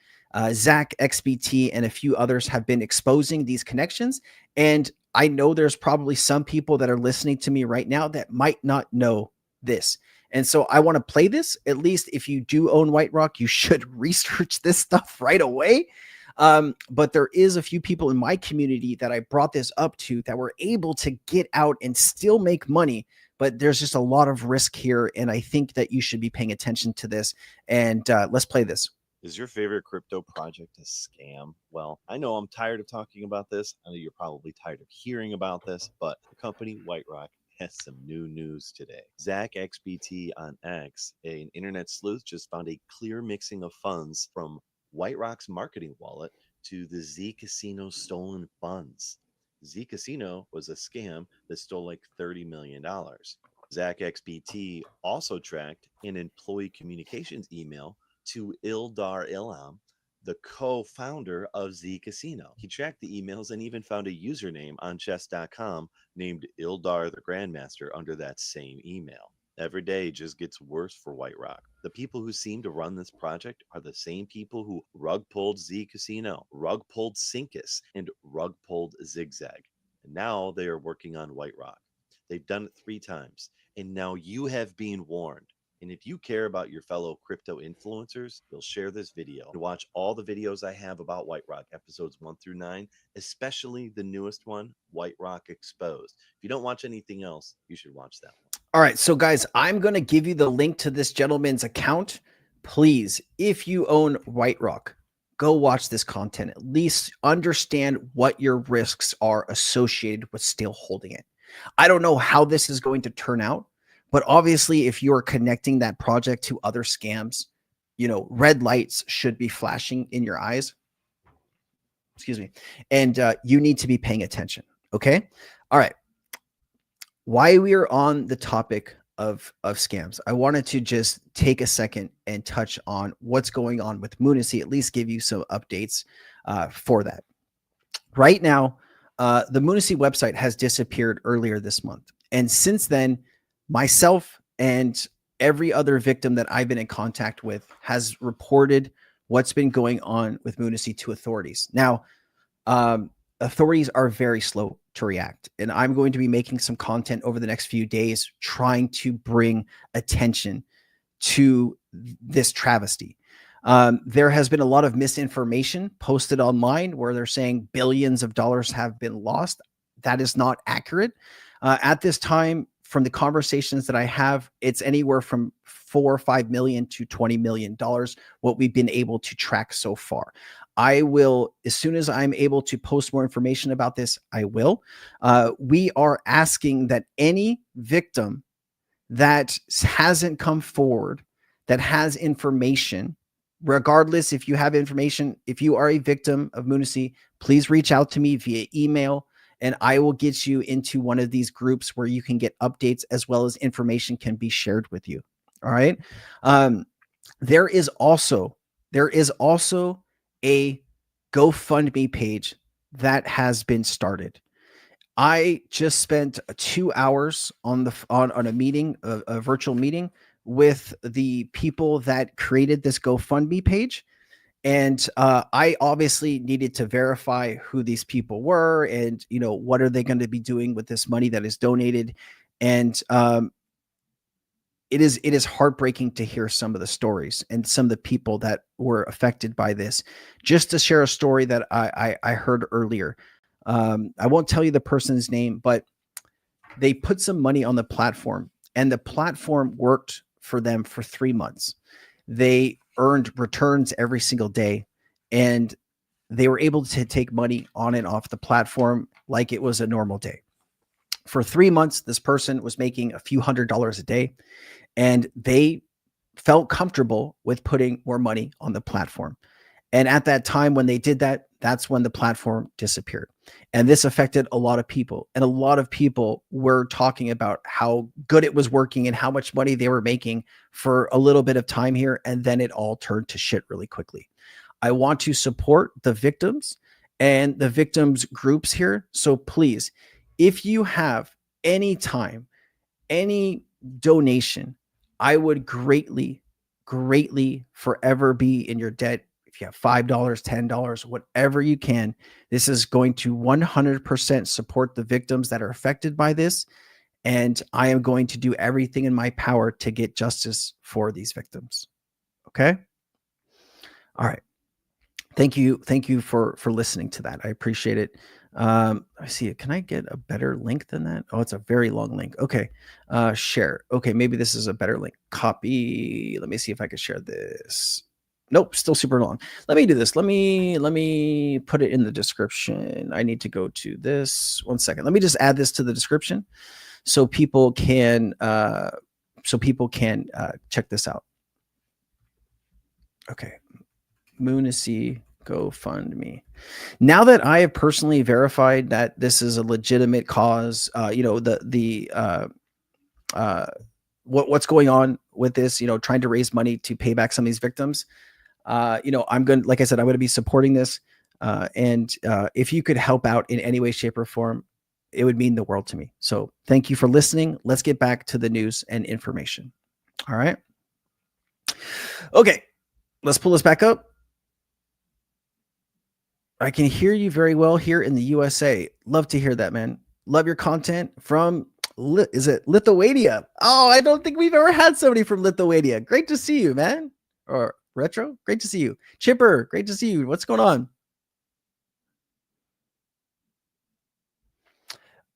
Zach, XBT, and a few others have been exposing these connections. And I know there's probably some people that are listening to me right now that might not know this. And so I want to play this. At least if you do own White Rock, you should research this stuff right away. But there is a few people in my community that I brought this up to that were able to get out and still make money. But there's just a lot of risk here. And I think that you should be paying attention to this. And let's play this. Is your favorite crypto project a scam? Well, I know I'm tired of talking about this. I know you're probably tired of hearing about this, but the company White Rock has some new news today. Zach XBT on X, an internet sleuth, just found a clear mixing of funds from White Rock's marketing wallet to the Z Casino stolen funds. Z Casino was a scam that stole like $30 million. Zach XBT also tracked an employee communications email to Ildar Ilham the co-founder of Z Casino. He tracked the emails and even found a username on chess.com named Ildar the Grandmaster under that same email. Every day just gets worse for White Rock. The people who seem to run this project are the same people who rug pulled Z Casino, rug pulled Syncus, and rug pulled Zigzag. And now they are working on White Rock. They've done it 3 times, and now you have been warned. And if you care about your fellow crypto influencers, you'll share this video and watch all the videos I have about White Rock, episodes 1 through 9, especially the newest one, White Rock Exposed. If you don't watch anything else, you should watch that one. All right, so guys, I'm going to give you the link to this gentleman's account. Please, if you own White Rock, go watch this content. At least understand what your risks are associated with still holding it. I don't know how this is going to turn out, but obviously, if you're connecting that project to other scams, you know, red lights should be flashing in your eyes. Excuse me. And you need to be paying attention. Okay. All right. While we are on the topic of scams, I wanted to just take a second and touch on what's going on with Moonacy, at least give you some updates for that. Right now, the Moonacy website has disappeared earlier this month. And since then, myself and every other victim that I've been in contact with has reported what's been going on with Moonacy to authorities. Now, authorities are very slow to react, and I'm going to be making some content over the next few days trying to bring attention to this travesty. There has been a lot of misinformation posted online where they're saying billions of dollars have been lost. That is not accurate. At this time, from the conversations that I have, it's anywhere from $4 or $5 million to $20 million, what we've been able to track so far. I will, as soon as I'm able to post more information about this, I will. We are asking that any victim that hasn't come forward, that has information, regardless if you have information, if you are a victim of Moonacy, please reach out to me via email, and I will get you into one of these groups where you can get updates as well as information can be shared with you. All right. There is also a GoFundMe page that has been started. I just spent 2 hours on a meeting, a virtual meeting with the people that created this GoFundMe page. And I obviously needed to verify who these people were and, you know, what are they going to be doing with this money that is donated. And it is heartbreaking to hear some of the stories and some of the people that were affected by this. Just to share a story that I heard earlier. I won't tell you the person's name, but they put some money on the platform, and the platform worked for them for 3 months. They earned returns every single day, and they were able to take money on and off the platform like it was a normal day. For 3 months, this person was making a few $100s a day, and they felt comfortable with putting more money on the platform. And at that time, when they did that, that's when the platform disappeared. And this affected a lot of people. And a lot of people were talking about how good it was working and how much money they were making for a little bit of time here. And then it all turned to shit really quickly. I want to support the victims and the victims groups here. So please, if you have any time, any donation, I would greatly forever be in your debt. If you have $5, $10, whatever you can, this is going to 100% support the victims that are affected by this. And I am going to do everything in my power to get justice for these victims. Okay. All right. Thank you. Thank you for listening to that. I appreciate it. I see it. Can I get a better link than that? Oh, it's a very long link. Okay. Share. Okay. Maybe this is a better link. Copy. Let me see if I can share this. Nope, still super long. Let me do this. Let me put it in the description. I need to go to this. 1 second. Let me just add this to the description so people can check this out. Okay. Moonacy GoFundMe. Now that I have personally verified that this is a legitimate cause, you know, what's going on with this, you know, trying to raise money to pay back some of these victims. I'm going, like I said, I'm going to be supporting this. And if you could help out in any way, shape, or form, it would mean the world to me. So thank you for listening. Let's get back to the news and information. All right. Okay. Let's pull this back up. I can hear you very well here in the USA. Love to hear that, man. Love your content from, is it Lithuania? Oh, I don't think we've ever had somebody from Lithuania. Great to see you, man. Or Retro, great to see you. Chipper, great to see you. What's going on?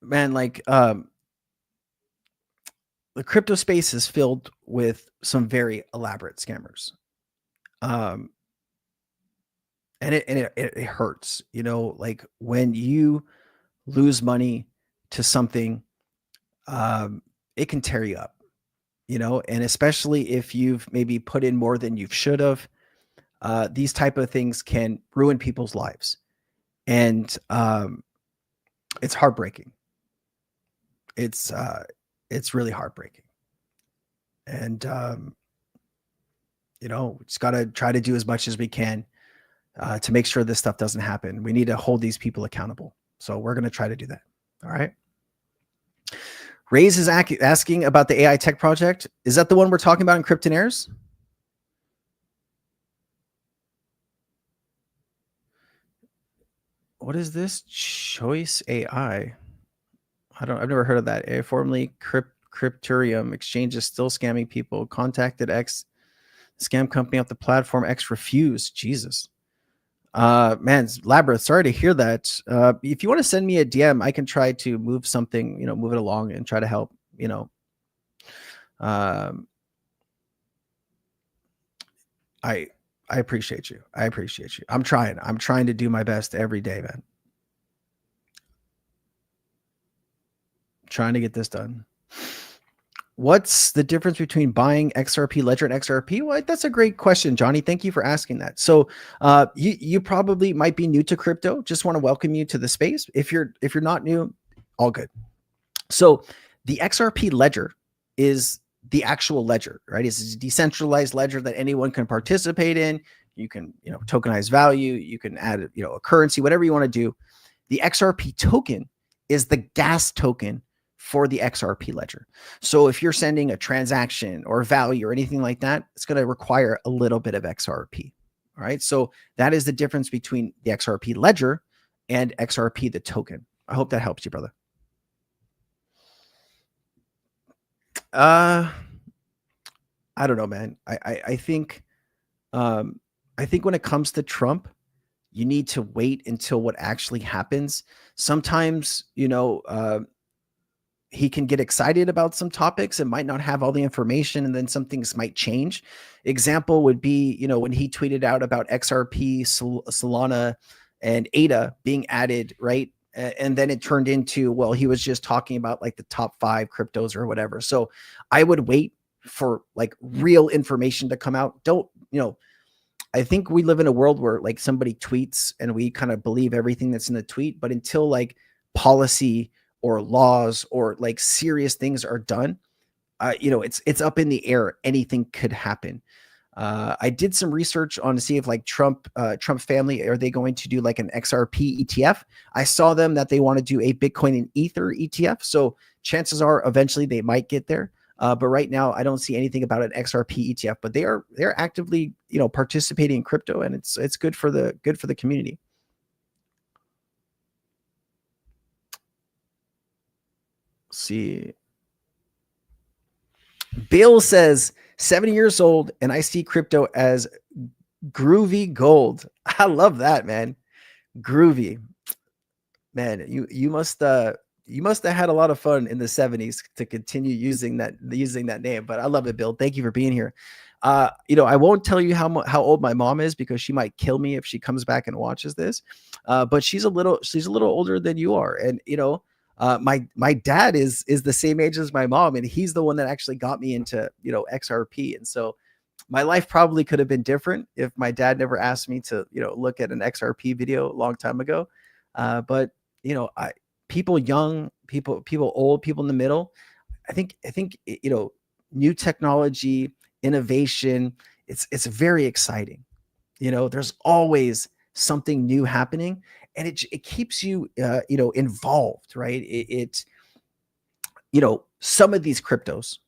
Man, like, the crypto space is filled with some very elaborate scammers. And it hurts, like when you lose money to something, it can tear you up, and especially if you've maybe put in more than you should have. These type of things can ruin people's lives, and it's heartbreaking. It's really heartbreaking, and we just got to try to do as much as we can to make sure this stuff doesn't happen. We need to hold these people accountable. So we're going to try to do that. All right. Raze is asking about the AI Tech project. Is that the one we're talking about in Cryptonires? What is this? Choice AI. I've never heard of that. Formerly Crypturium exchange is still scamming people. Contacted X scam company off the platform. X refused. Jesus. Man, Labyrinth, sorry to hear that. If you want to send me a DM, I can try to move something, move it along and try to help, I appreciate you. I appreciate you. I'm trying to do my best every day, man. Trying to get this done. What's the difference between buying XRP Ledger and XRP? Well, that's a great question, Johnny. Thank you for asking that. So you probably might be new to crypto. Just want to welcome you to the space. If you're not new, all good. So the XRP Ledger is the actual ledger, right? It's a decentralized ledger that anyone can participate in. You can, tokenize value. You can add, a currency, whatever you want to do. The XRP token is the gas token for the XRP ledger. So if you're sending a transaction or value or anything like that, it's going to require a little bit of XRP. All right. So that is the difference between the XRP ledger and XRP, the token. I hope that helps you, brother. I don't know, man. I think when it comes to Trump, you need to wait until what actually happens. Sometimes, he can get excited about some topics and might not have all the information, and then some things might change. Example would be, when he tweeted out about XRP, Solana, and ADA being added, right? And then it turned into, well, he was just talking about like the top 5 cryptos or whatever. So I would wait for like real information to come out. I think we live in a world where like somebody tweets and we kind of believe everything that's in the tweet, but until like policy or laws or like serious things are done, it's up in the air. Anything could happen. I did some research on to see if like Trump family, are they going to do like an XRP ETF? I saw them that they want to do a Bitcoin and Ether ETF. So chances are eventually they might get there. But right now I don't see anything about an XRP ETF, but they're actively, participating in crypto, and it's good for the community. See, Bill says 70 years old and I see crypto as Groovy Gold. I love that, man. Groovy, man. You must have had a lot of fun in the 70s to continue using that name, but I love it, Bill. Thank you for being here. I won't tell you how old my mom is because she might kill me if she comes back and watches this. But she's a little older than you are, and my dad is the same age as my mom, and he's the one that actually got me into XRP. And so my life probably could have been different if my dad never asked me to look at an XRP video a long time ago. But people young, people old, people in the middle, I think new technology, innovation, it's very exciting. There's always something new happening, and it keeps you, involved, right? Some of these cryptos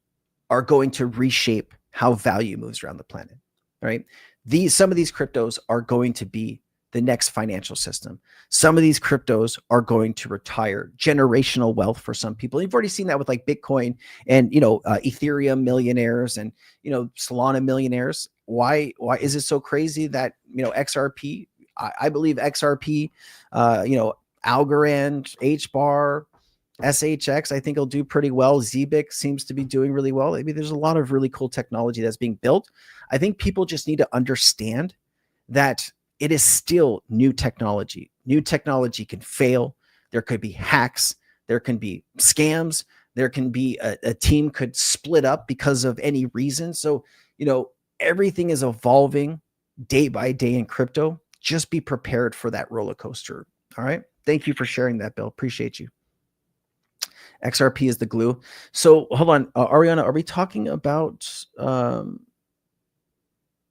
are going to reshape how value moves around the planet, right? Some of these cryptos are going to be the next financial system. Some of these cryptos are going to retire generational wealth for some people. You've already seen that with like Bitcoin and, Ethereum millionaires and, Solana millionaires. Why is it so crazy that, XRP, I believe XRP, Algorand, HBAR, SHX, I think will do pretty well. Zbic seems to be doing really well. I mean, there's a lot of really cool technology that's being built. I think people just need to understand that it is still new technology. New technology can fail. There could be hacks. There can be scams. There can be a team could split up because of any reason. So, everything is evolving day by day in crypto. Just be prepared for that roller coaster. All right. Thank you for sharing that, Bill. Appreciate you. XRP is the glue. So hold on, Ariana, are we talking about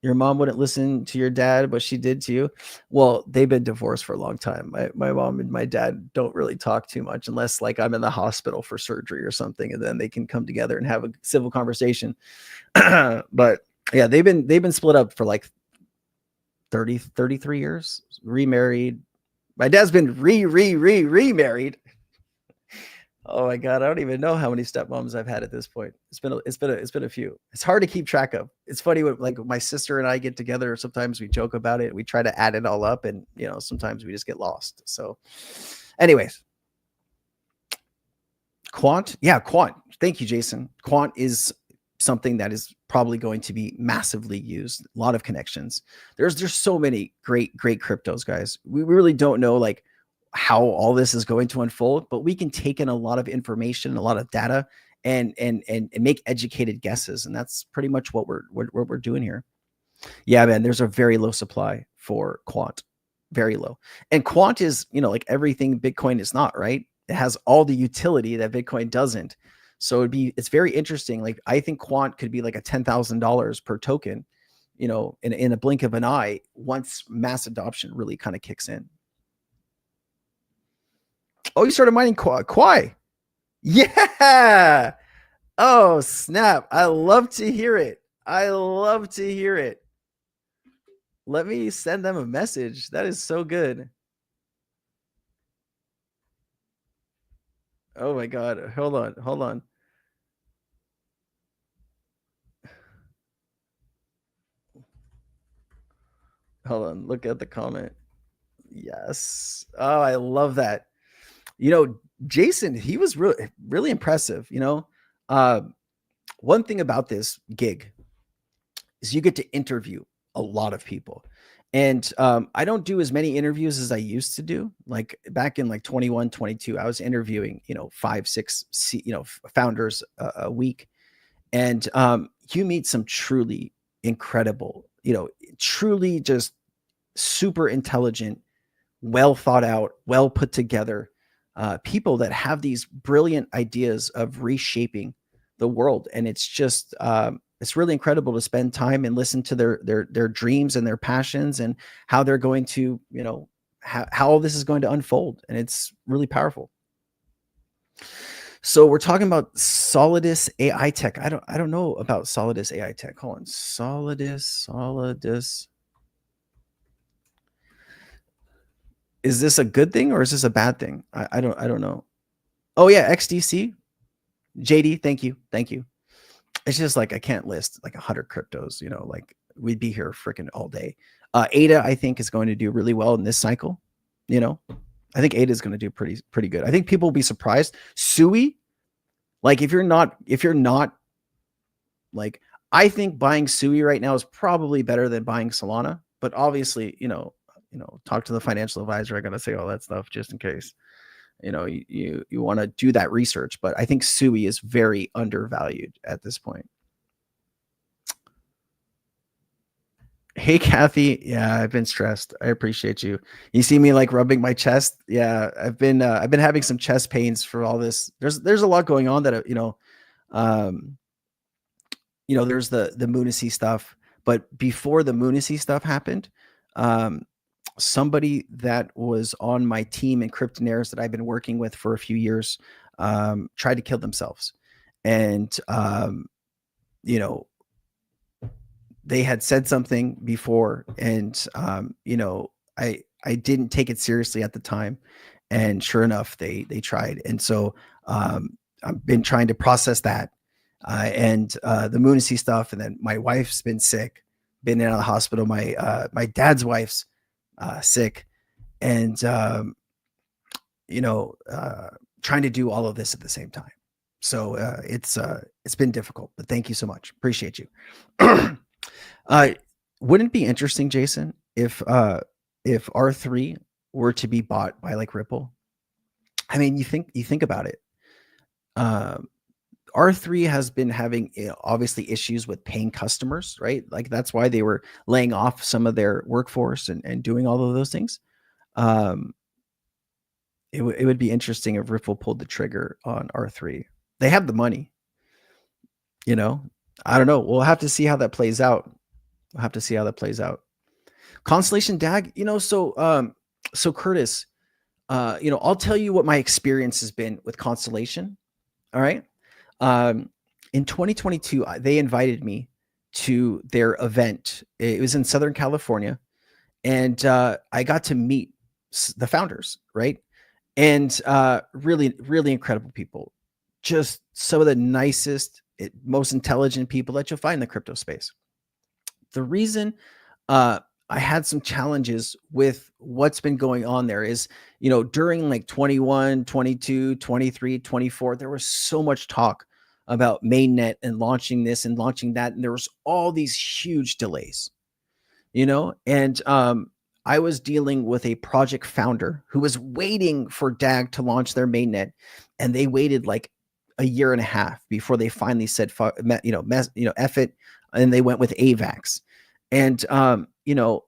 your mom wouldn't listen to your dad, but she did to you? Well, they've been divorced for a long time. My mom and my dad don't really talk too much unless like I'm in the hospital for surgery or something, and then they can come together and have a civil conversation. But yeah, they've been split up for like 33 years, remarried. My dad's been remarried. Oh my God, I don't even know how many stepmoms I've had at this point. It's been a few. It's hard to keep track of. It's funny when like my sister and I get together, sometimes we joke about it. We try to add it all up, and sometimes we just get lost. So anyways, Quant. Yeah, Quant. Thank you, Jason. Quant is something that is probably going to be massively used. A lot of connections. There's so many great cryptos, guys. We really don't know like how all this is going to unfold, but we can take in a lot of information, a lot of data, and make educated guesses. And that's pretty much what we're doing here. Yeah, man, there's a very low supply for Quant, very low. And Quant is, like everything Bitcoin is not, right? It has all the utility that Bitcoin doesn't. So it's very interesting. Like I think Quant could be like a $10,000 per token, in a blink of an eye once mass adoption really kind of kicks in. Oh, you started mining Quai. Yeah. Oh, snap. I love to hear it. Let me send them a message. That is so good. Oh my God. Hold on. Hold on. Look at the comment. Yes. Oh, I love that. Jason, he was really impressive. One thing about this gig is you get to interview a lot of people. And I don't do as many interviews as I used to do. Like back in like 21, 22, I was interviewing, 5, 6, founders a week. And you meet some truly incredible, truly just super intelligent, well thought out, well put together people that have these brilliant ideas of reshaping the world. And it's just, it's really incredible to spend time and listen to their dreams and their passions and how they're going to, how all this is going to unfold. And it's really powerful. So we're talking about Solidus AI Tech. I don't know about Solidus AI Tech. Hold on. Solidus. Is this a good thing or is this a bad thing? I don't know. Oh yeah, XDC. JD, thank you. It's just like I can't list like 100 cryptos, like we'd be here freaking all day. ADA, I think, is going to do really well in this cycle. I think ADA is going to do pretty good. I think people will be surprised. Sui, like if you're not like, I think buying Sui right now is probably better than buying Solana, but obviously, talk to the financial advisor. I got to say all that stuff just in case, you want to do that research, but I think Sui is very undervalued at this point. Hey, Kathy. Yeah, I've been stressed. I appreciate you. You see me like rubbing my chest. Yeah, I've been having some chest pains for all this. There's a lot going on that, there's the Moonacy stuff, but before the Moonacy stuff happened, somebody that was on my team in Cryptonires that I've been working with for a few years tried to kill themselves. And, you know, they had said something before, and, you know, I didn't take it seriously at the time. And sure enough, they tried. And so I've been trying to process that and the Moonacy stuff. And then my wife's been sick, been in and out of the hospital. My dad's wife's sick, and you know, trying to do all of this at the same time. So it's been difficult, but thank you so much. Appreciate you. Wouldn't it be interesting, Jason, if R3 were to be bought by like Ripple? I mean, you think about it. R3 has been having obviously issues with paying customers, right? Like that's why they were laying off some of their workforce and doing all of those things. It would be interesting if Ripple pulled the trigger on R3. They have the money, you know. I don't know. We'll have to see how that plays out. Constellation DAG, you know. So Curtis, you know, I'll tell you what my experience has been with Constellation. All right. In 2022, they invited me to their event. It was in Southern California, and I got to meet the founders, right? And really, really incredible people. Just some of the nicest, most intelligent people that you'll find in the crypto space. The reason I had some challenges with what's been going on there is, you know, during like 21, 22, 23, 24, there was so much talk about mainnet and launching this and launching that. And there was all these huge delays, you know, and I was dealing with a project founder who was waiting for DAG to launch their mainnet, and they waited like a year and a half before they finally said, F it. And they went with AVAX. And, you know,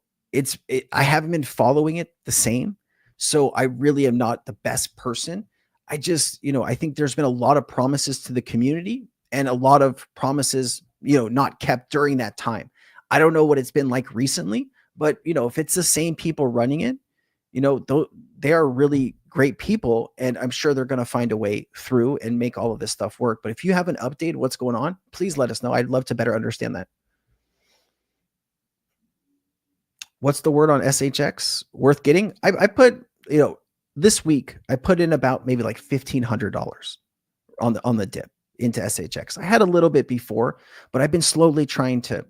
I haven't been following it the same. So I really am not the best person. I just, you know, I think there's been a lot of promises to the community and a lot of promises, you know, not kept during that time. I don't know what it's been like recently, but, you know, if it's the same people running it, you know, they are really great people, and I'm sure they're going to find a way through and make all of this stuff work. But if you have an update of what's going on, please let us know. I'd love to better understand that. What's the word on SHX? Worth getting? I put, you know, this week I put in about maybe like $1,500 on the dip into SHX. I had a little bit before, but I've been slowly trying to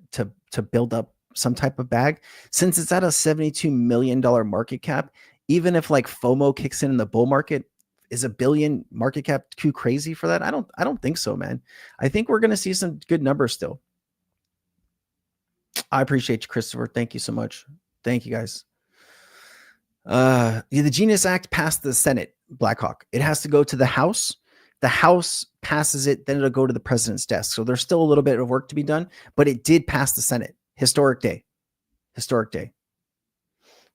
build up some type of bag since it's at a $72 million market cap. Even if like FOMO kicks in the bull market, is $1 billion market cap too crazy for that? I don't think so, man. I think we're going to see some good numbers still. I appreciate you, Christopher. Thank you so much. Thank you, guys. The Genius Act passed the Senate, Blackhawk. It has to go to the House. The House passes it, then it'll go to the president's desk. So there's still a little bit of work to be done, but it did pass the Senate. Historic day. Historic day.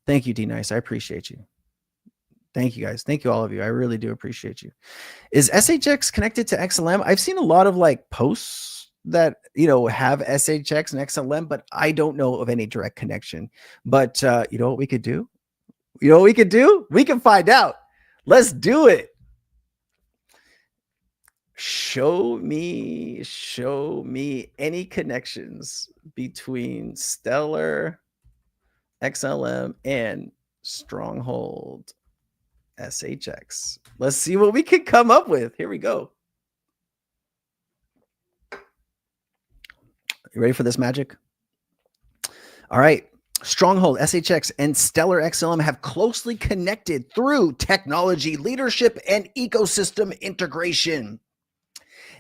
Thank you, D-Nice. I appreciate you. Thank you, guys. Thank you, all of you. I really do appreciate you. Is SHX connected to XLM? I've seen a lot of like posts that, you know, have SHX and XLM, but I don't know of any direct connection. But you know what we could do? You know what we could do? We can find out. Let's do it. Show me any connections between Stellar XLM and Stronghold SHX. Let's see what we can come up with. Here we go. You ready for this magic? All right. Stronghold, SHX, and Stellar XLM have closely connected through technology, leadership, and ecosystem integration.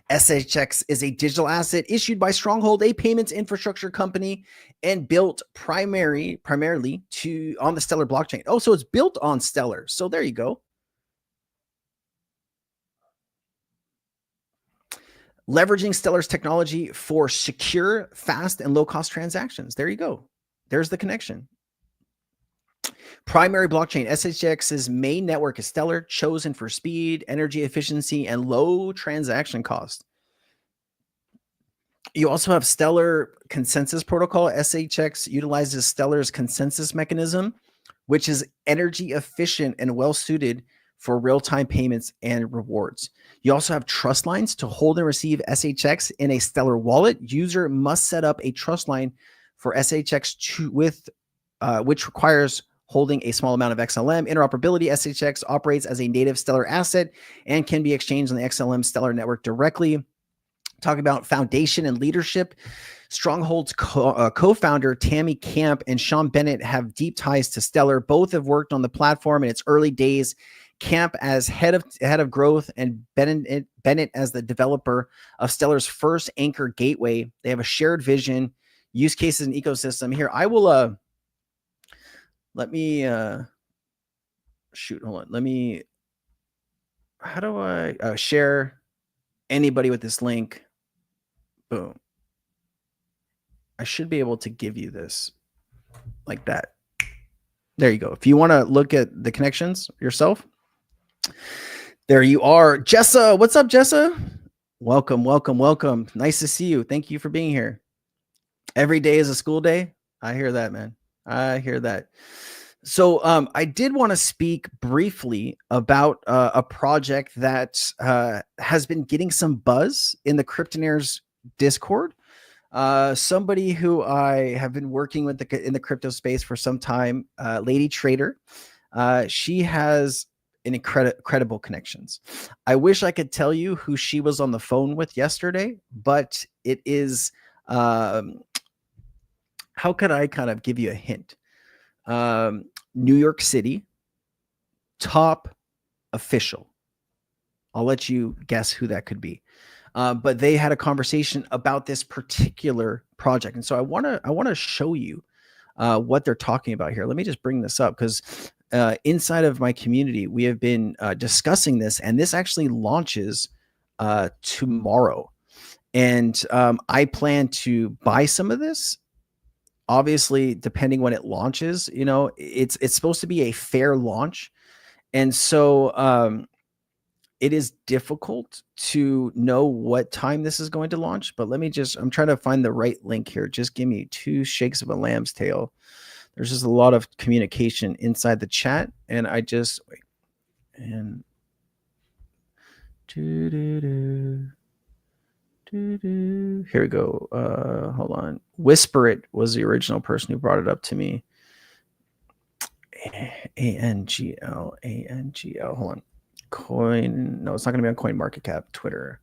SHX is a digital asset issued by Stronghold, a payments infrastructure company, and built primarily on the Stellar blockchain. Oh, so it's built on Stellar. So there you go. Leveraging Stellar's technology for secure, fast, and low-cost transactions. There you go. There's the connection. Primary blockchain. SHX's main network is Stellar, chosen for speed, energy efficiency, and low transaction cost. You also have Stellar Consensus Protocol. SHX utilizes Stellar's consensus mechanism, which is energy efficient and well suited for real-time payments and rewards. You also have trust lines to hold and receive SHX in a Stellar wallet. User must set up a trust line for SHX which requires holding a small amount of XLM. Interoperability: SHX operates as a native Stellar asset and can be exchanged on the XLM Stellar network directly. Talking about foundation and leadership, Stronghold's co-founder Tammy Camp and Sean Bennett have deep ties to Stellar. Both have worked on the platform in its early days. Camp as head of growth and Bennett as the developer of Stellar's first anchor gateway. They have a shared vision, use cases, and ecosystem. Here, I will let me shoot. Hold on. Let me. How do I share anybody with this link? Boom. I should be able to give you this like that. There you go. If you want to look at the connections yourself, there you are. Jessa, what's up, Jessa? Welcome, welcome, welcome. Nice to see you. Thank you for being here. Every day is a school day. I hear that, man. I hear that. So I did want to speak briefly about a project that has been getting some buzz in the Cryptonires Discord. Somebody who I have been working with in the crypto space for some time, Lady Trader. She has an incredible connections. I wish I could tell you who she was on the phone with yesterday, but it is, how could I kind of give you a hint? New York City, top official. I'll let you guess who that could be. But they had a conversation about this particular project. And so I want to show you what they're talking about here. Let me just bring this up because inside of my community, we have been discussing this, and this actually launches tomorrow. And I plan to buy some of this. Obviously, depending when it launches, you know, it's supposed to be a fair launch. And so it is difficult to know what time this is going to launch, but I'm trying to find the right link here. Just give me 2 shakes of a lamb's tail. There's just a lot of communication inside the chat, and here we go. Hold on. Whisper It was the original person who brought it up to me. ANGL. Hold on. Coin. No, it's not going to be on Coin Market Cap. Twitter.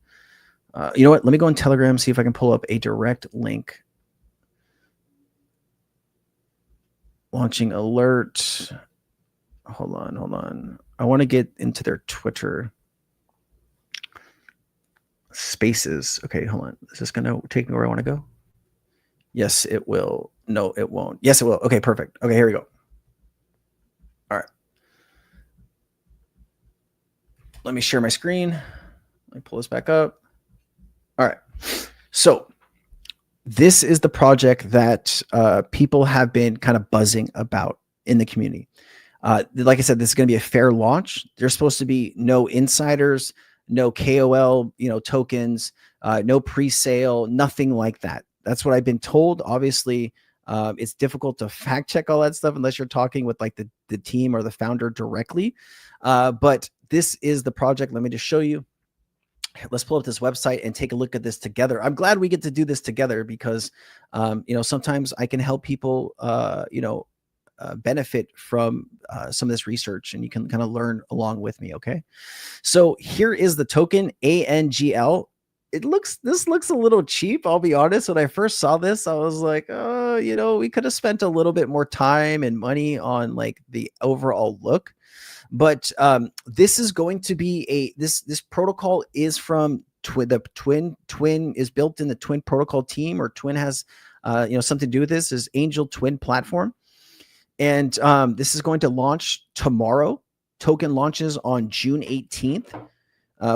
You know what? Let me go on Telegram, see if I can pull up a direct link. Launching alert. Hold on. I want to get into their Twitter spaces. Okay, hold on. Is this going to take me where I want to go? Yes, it will. No, it won't. Yes, it will. Okay, perfect. Okay, here we go. All right. Let me share my screen. Let me pull this back up. All right. So this is the project that people have been kind of buzzing about in the community. Like I said, this is going to be a fair launch. There's supposed to be no insiders, no KOL, tokens, no pre-sale, nothing like that. That's what I've been told. Obviously, it's difficult to fact check all that stuff unless you're talking with like the team or the founder directly. But this is the project. Let me just show you. Let's pull up this website and take a look at this together. I'm glad we get to do this together because, sometimes I can help people, benefit from some of this research, and you can kind of learn along with me. Okay. So here is the token ANGL. This looks a little cheap. I'll be honest. When I first saw this, I was like, we could have spent a little bit more time and money on like the overall look. But this is going to be this protocol is from Twin is built in the Twin protocol team, or Twin has something to do with this. Is Angel Twin platform, and this is going to launch tomorrow. Token launches on June 18th,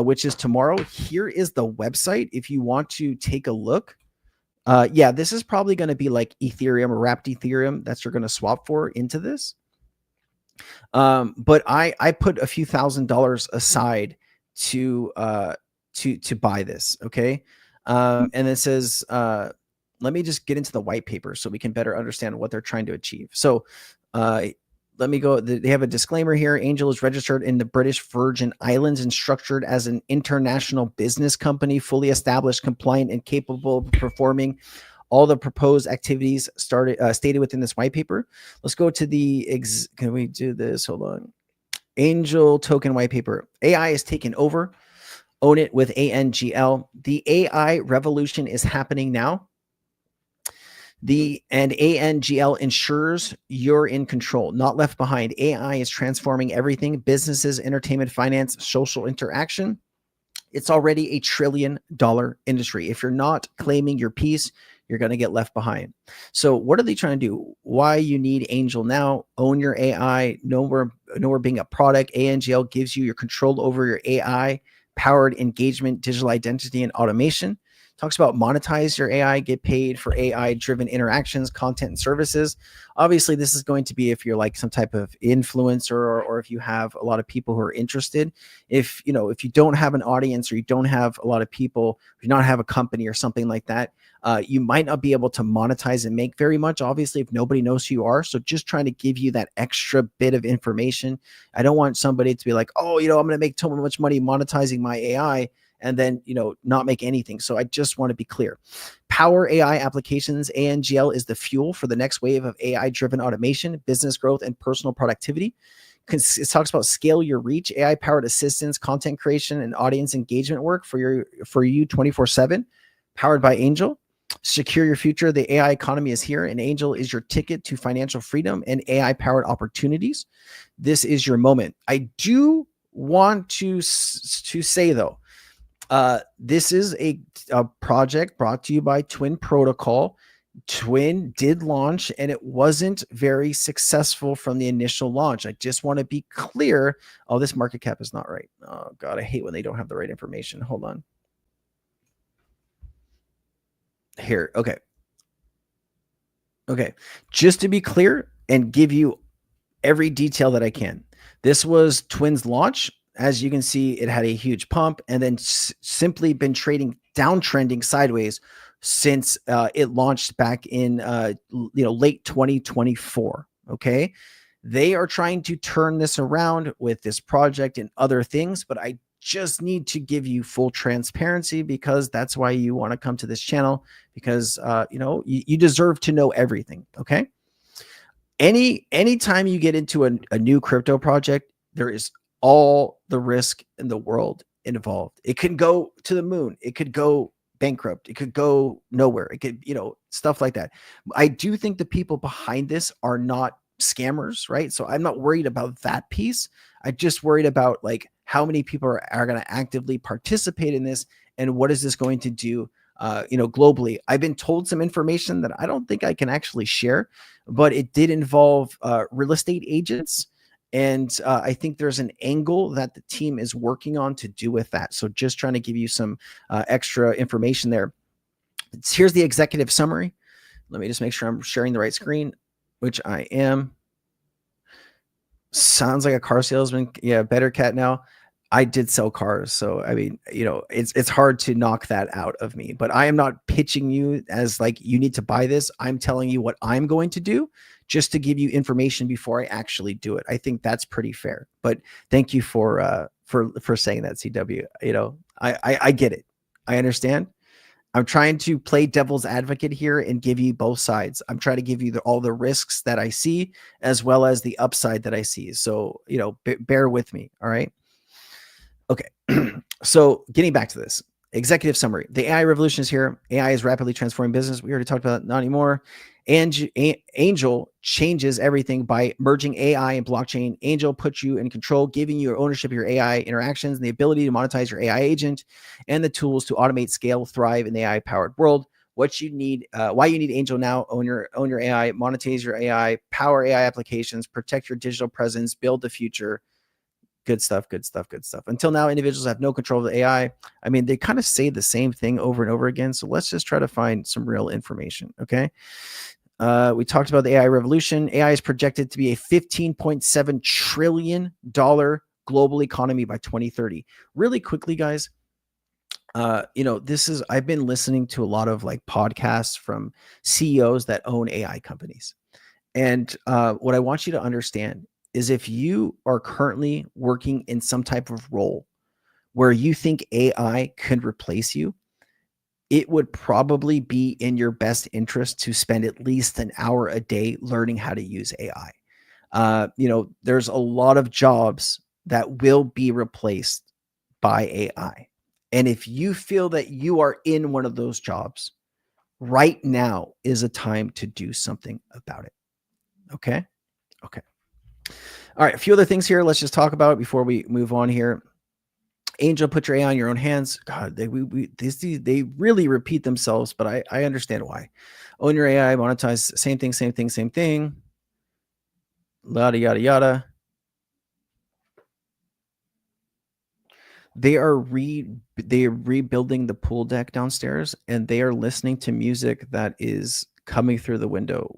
which is tomorrow. Here is the website if you want to take a look. This is probably going to be like Ethereum or wrapped Ethereum that you're going to swap for into this. But I put a few $1,000s aside to buy this. Okay. And it says, let me just get into the white paper so we can better understand what they're trying to achieve. So let me go. They have a disclaimer here. Angel is registered in the British Virgin Islands and structured as an international business company, fully established, compliant, and capable of performing all the proposed activities stated within this white paper. Let's go to can we do this? Hold on. Angel token white paper. AI is taken over. Own it with ANGL. The AI revolution is happening now. And ANGL ensures you're in control, not left behind. AI is transforming everything: businesses, entertainment, finance, social interaction. It's already $1 trillion industry. If you're not claiming your piece, you're going to get left behind. So what are they trying to do? Why you need Angel now? Own your AI. Know we're being a product. ANGL gives you your control over your AI, powered engagement, digital identity, and automation. Talks about monetize your AI, get paid for AI-driven interactions, content, and services. Obviously, this is going to be if you're like some type of influencer, or if you have a lot of people who are interested. If you don't have an audience, or you don't have a lot of people, if you don't have a company or something like that, you might not be able to monetize and make very much, obviously, if nobody knows who you are. So just trying to give you that extra bit of information. I don't want somebody to be like, oh, I'm going to make so much money monetizing my AI, and then, not make anything. So I just want to be clear. Power AI applications. ANGL is the fuel for the next wave of AI-driven automation, business growth, and personal productivity. It talks about scale your reach, AI-powered assistance, content creation, and audience engagement work for you 24/7, powered by Angel. Secure your future. The AI economy is here, and Angel is your ticket to financial freedom and AI-powered opportunities. This is your moment. I do want to say, though, this is a project brought to you by Twin Protocol. Twin did launch, and it wasn't very successful from the initial launch. I just want to be clear. Oh, this market cap is not right. Oh, God, I hate when they don't have the right information. Hold on. Here. Okay. Okay. Just to be clear and give you every detail that I can. This was Twin's launch. As you can see, it had a huge pump and then simply been trading downtrending sideways since it launched back in late 2024. Okay, they are trying to turn this around with this project and other things, but I just need to give you full transparency, because that's why you want to come to this channel, because you deserve to know everything. Okay, anytime you get into a new crypto project, there is all the risk in the world involved. It can go to the moon. It could go bankrupt. It could go nowhere. It could, stuff like that. I do think the people behind this are not scammers, right? So I'm not worried about that piece. I'm just worried about like how many people are going to actively participate in this, and what is this going to do globally. I've been told some information that I don't think I can actually share, but it did involve real estate agents. And I think there's an angle that the team is working on to do with that. So just trying to give you some extra information there. Here's the executive summary. Let me just make sure I'm sharing the right screen, which I am. Sounds like a car salesman. Yeah, better cat now. I did sell cars. So, I mean, it's hard to knock that out of me, but I am not pitching you as like, you need to buy this. I'm telling you what I'm going to do, just to give you information before I actually do it. I think that's pretty fair, but thank you for saying that, CW. I get it. I understand. I'm trying to play devil's advocate here and give you both sides. I'm trying to give you all the risks that I see, as well as the upside that I see. So, bear with me. All right. Okay. So getting back to this executive summary, the AI revolution is here. AI is rapidly transforming business. We already talked about that, not anymore. And Angel changes everything by merging AI and blockchain. Angel puts you in control, giving you ownership of your AI interactions and the ability to monetize your AI agent and the tools to automate, scale, thrive in the AI powered world. What you need, why you need Angel now: own your AI, monetize your AI, power AI applications, protect your digital presence, build the future. Good stuff, good stuff, good stuff. Until now, individuals have no control of the AI. I mean, they kind of say the same thing over and over again. So let's just try to find some real information. Okay. We talked about the AI revolution. AI is projected to be a $15.7 trillion global economy by 2030. Really quickly, guys, I've been listening to a lot of like podcasts from CEOs that own AI companies. And what I want you to understand is if you are currently working in some type of role where you think AI could replace you, it would probably be in your best interest to spend at least an hour a day learning how to use AI. There's a lot of jobs that will be replaced by AI. And if you feel that you are in one of those jobs, right now is a time to do something about it. Okay. Okay. All right. A few other things here. Let's just talk about it before we move on here. Angel, put your AI in your own hands. God, they really repeat themselves, but I understand why. Own your AI, monetize, same thing. Yada, yada, yada. They are rebuilding the pool deck downstairs, and they are listening to music that is coming through the window,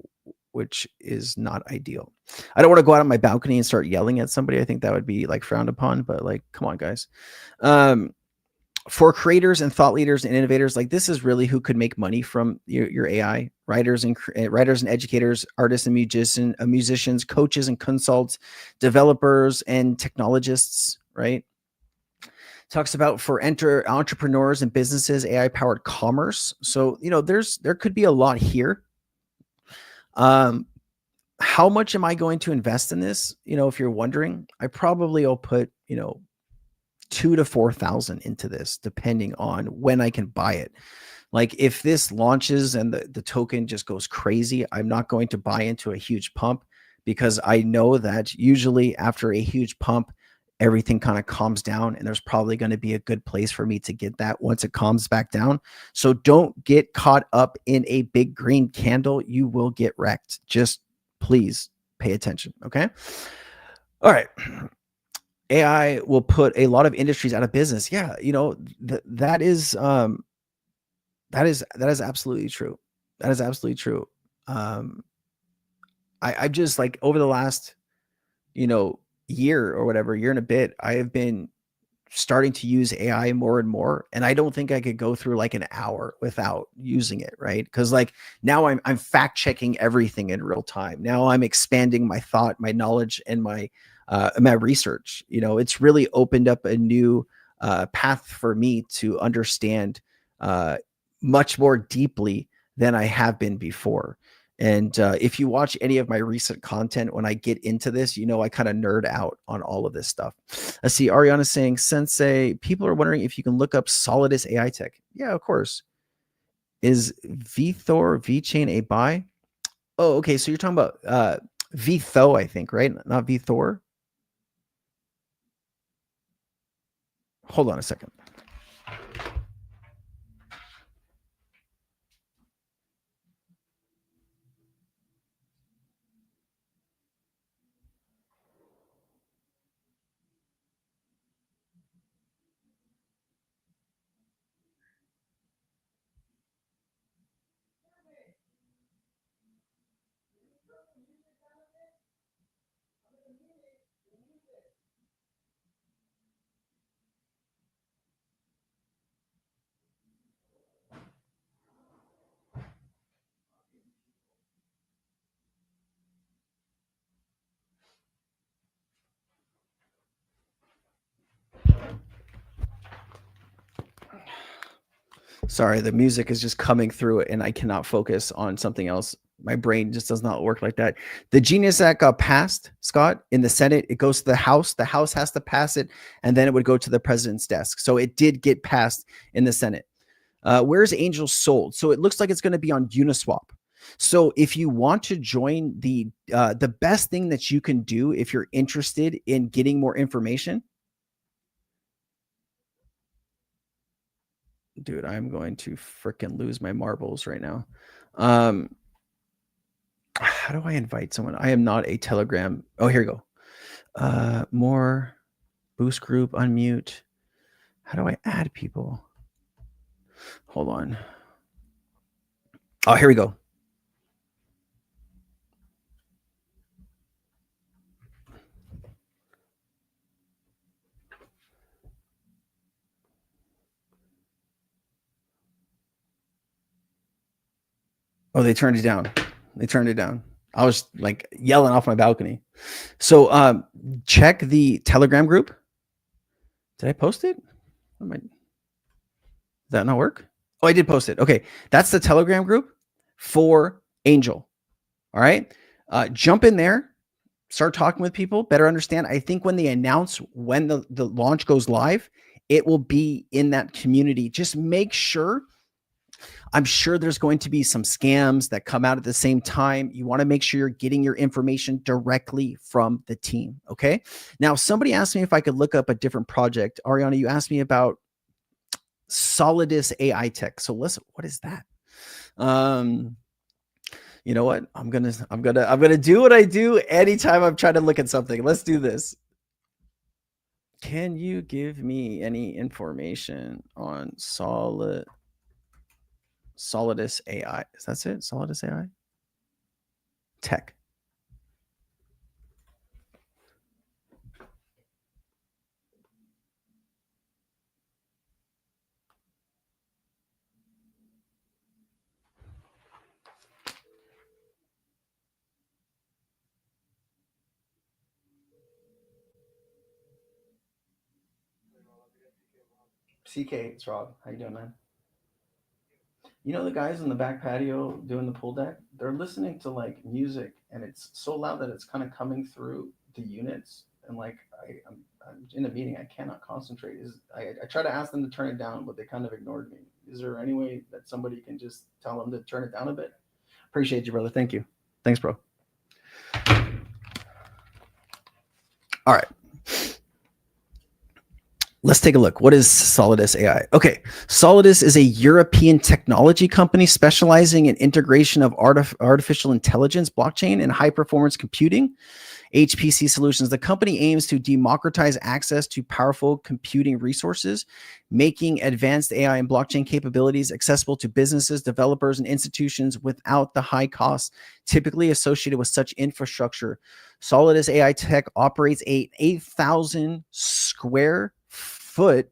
which is not ideal. I don't want to go out on my balcony and start yelling at somebody. I think that would be like frowned upon, but like, come on, guys. For creators and thought leaders and innovators, like this is really who could make money from your AI. Writers and educators, artists and musicians, coaches and consults, developers and technologists, right? Talks about for entrepreneurs and businesses, AI powered commerce. So, there could be a lot here. How much am I going to invest in this? If you're wondering, I probably will put, 2,000 to 4,000 into this, depending on when I can buy it. Like if this launches and the token just goes crazy, I'm not going to buy into a huge pump, because I know that usually after a huge pump, everything kind of calms down, and there's probably going to be a good place for me to get that once it calms back down. So don't get caught up in a big green candle. You will get wrecked. Just please pay attention. Okay. All right. AI will put a lot of industries out of business. Yeah. That is absolutely true. That is absolutely true. I've just like over the last, year or whatever, year and a bit, I have been starting to use AI more and more. And I don't think I could go through like an hour without using it. Right. Cause like now I'm fact checking everything in real time. Now I'm expanding my thought, my knowledge, and my research. It's really opened up a new path for me to understand much more deeply than I have been before. And if you watch any of my recent content, when I get into this, I kind of nerd out on all of this stuff. Let's see. Ariana saying, Sensei, people are wondering if you can look up Solidus AI Tech. Yeah, of course. Is VThor VChain a buy? Oh, okay. So you're talking about VTho, I think, right? Not VThor. Hold on a second. Sorry, the music is just coming through it and I cannot focus on something else. My brain just does not work like that. The Genius Act got passed, Scott, in the Senate. It goes to the House. The House has to pass it, and then it would go to the president's desk. So it did get passed in the Senate. Where's Angel sold? So it looks like it's going to be on Uniswap. So if you want to join the best thing that you can do if you're interested in getting more information, dude, I'm going to freaking lose my marbles right now. How do I invite someone? I am not a Telegram. Oh, here we go. More boost group, unmute. How do I add people? Hold on. Oh, here we go. Oh, they turned it down. They turned it down. I was like yelling off my balcony. So check the Telegram group. Did I post it? Did that not work? Oh, I did post it. Okay. That's the Telegram group for Angel. All right. Jump in there. Start talking with people. Better understand. I think when they announce when the launch goes live, it will be in that community. Just make sure. I'm sure there's going to be some scams that come out at the same time. You want to make sure you're getting your information directly from the team. Okay. Now, somebody asked me if I could look up a different project. Ariana, you asked me about Solidus AI Tech. So listen, what is that? You know what? I'm gonna do what I do anytime I'm trying to look at something. Let's do this. Can you give me any information on Solidus AI? Is that it? Solidus AI Tech. CK, it's Rob. How you doing, man? You know the guys in the back patio doing the pool deck? They're listening to like music, and it's so loud that it's kind of coming through the units. And like I'm in a meeting, I cannot concentrate. I try to ask them to turn it down, but they kind of ignored me. Is there any way that somebody can just tell them to turn it down a bit? Appreciate you, brother. Thank you. Thanks, bro. All right. Let's take a look. What is Solidus AI? Okay. Solidus is a European technology company specializing in integration of artificial intelligence, blockchain, and high-performance computing. HPC solutions. The company aims to democratize access to powerful computing resources, making advanced AI and blockchain capabilities accessible to businesses, developers, and institutions without the high costs typically associated with such infrastructure. Solidus AI Tech operates a 8,000 square foot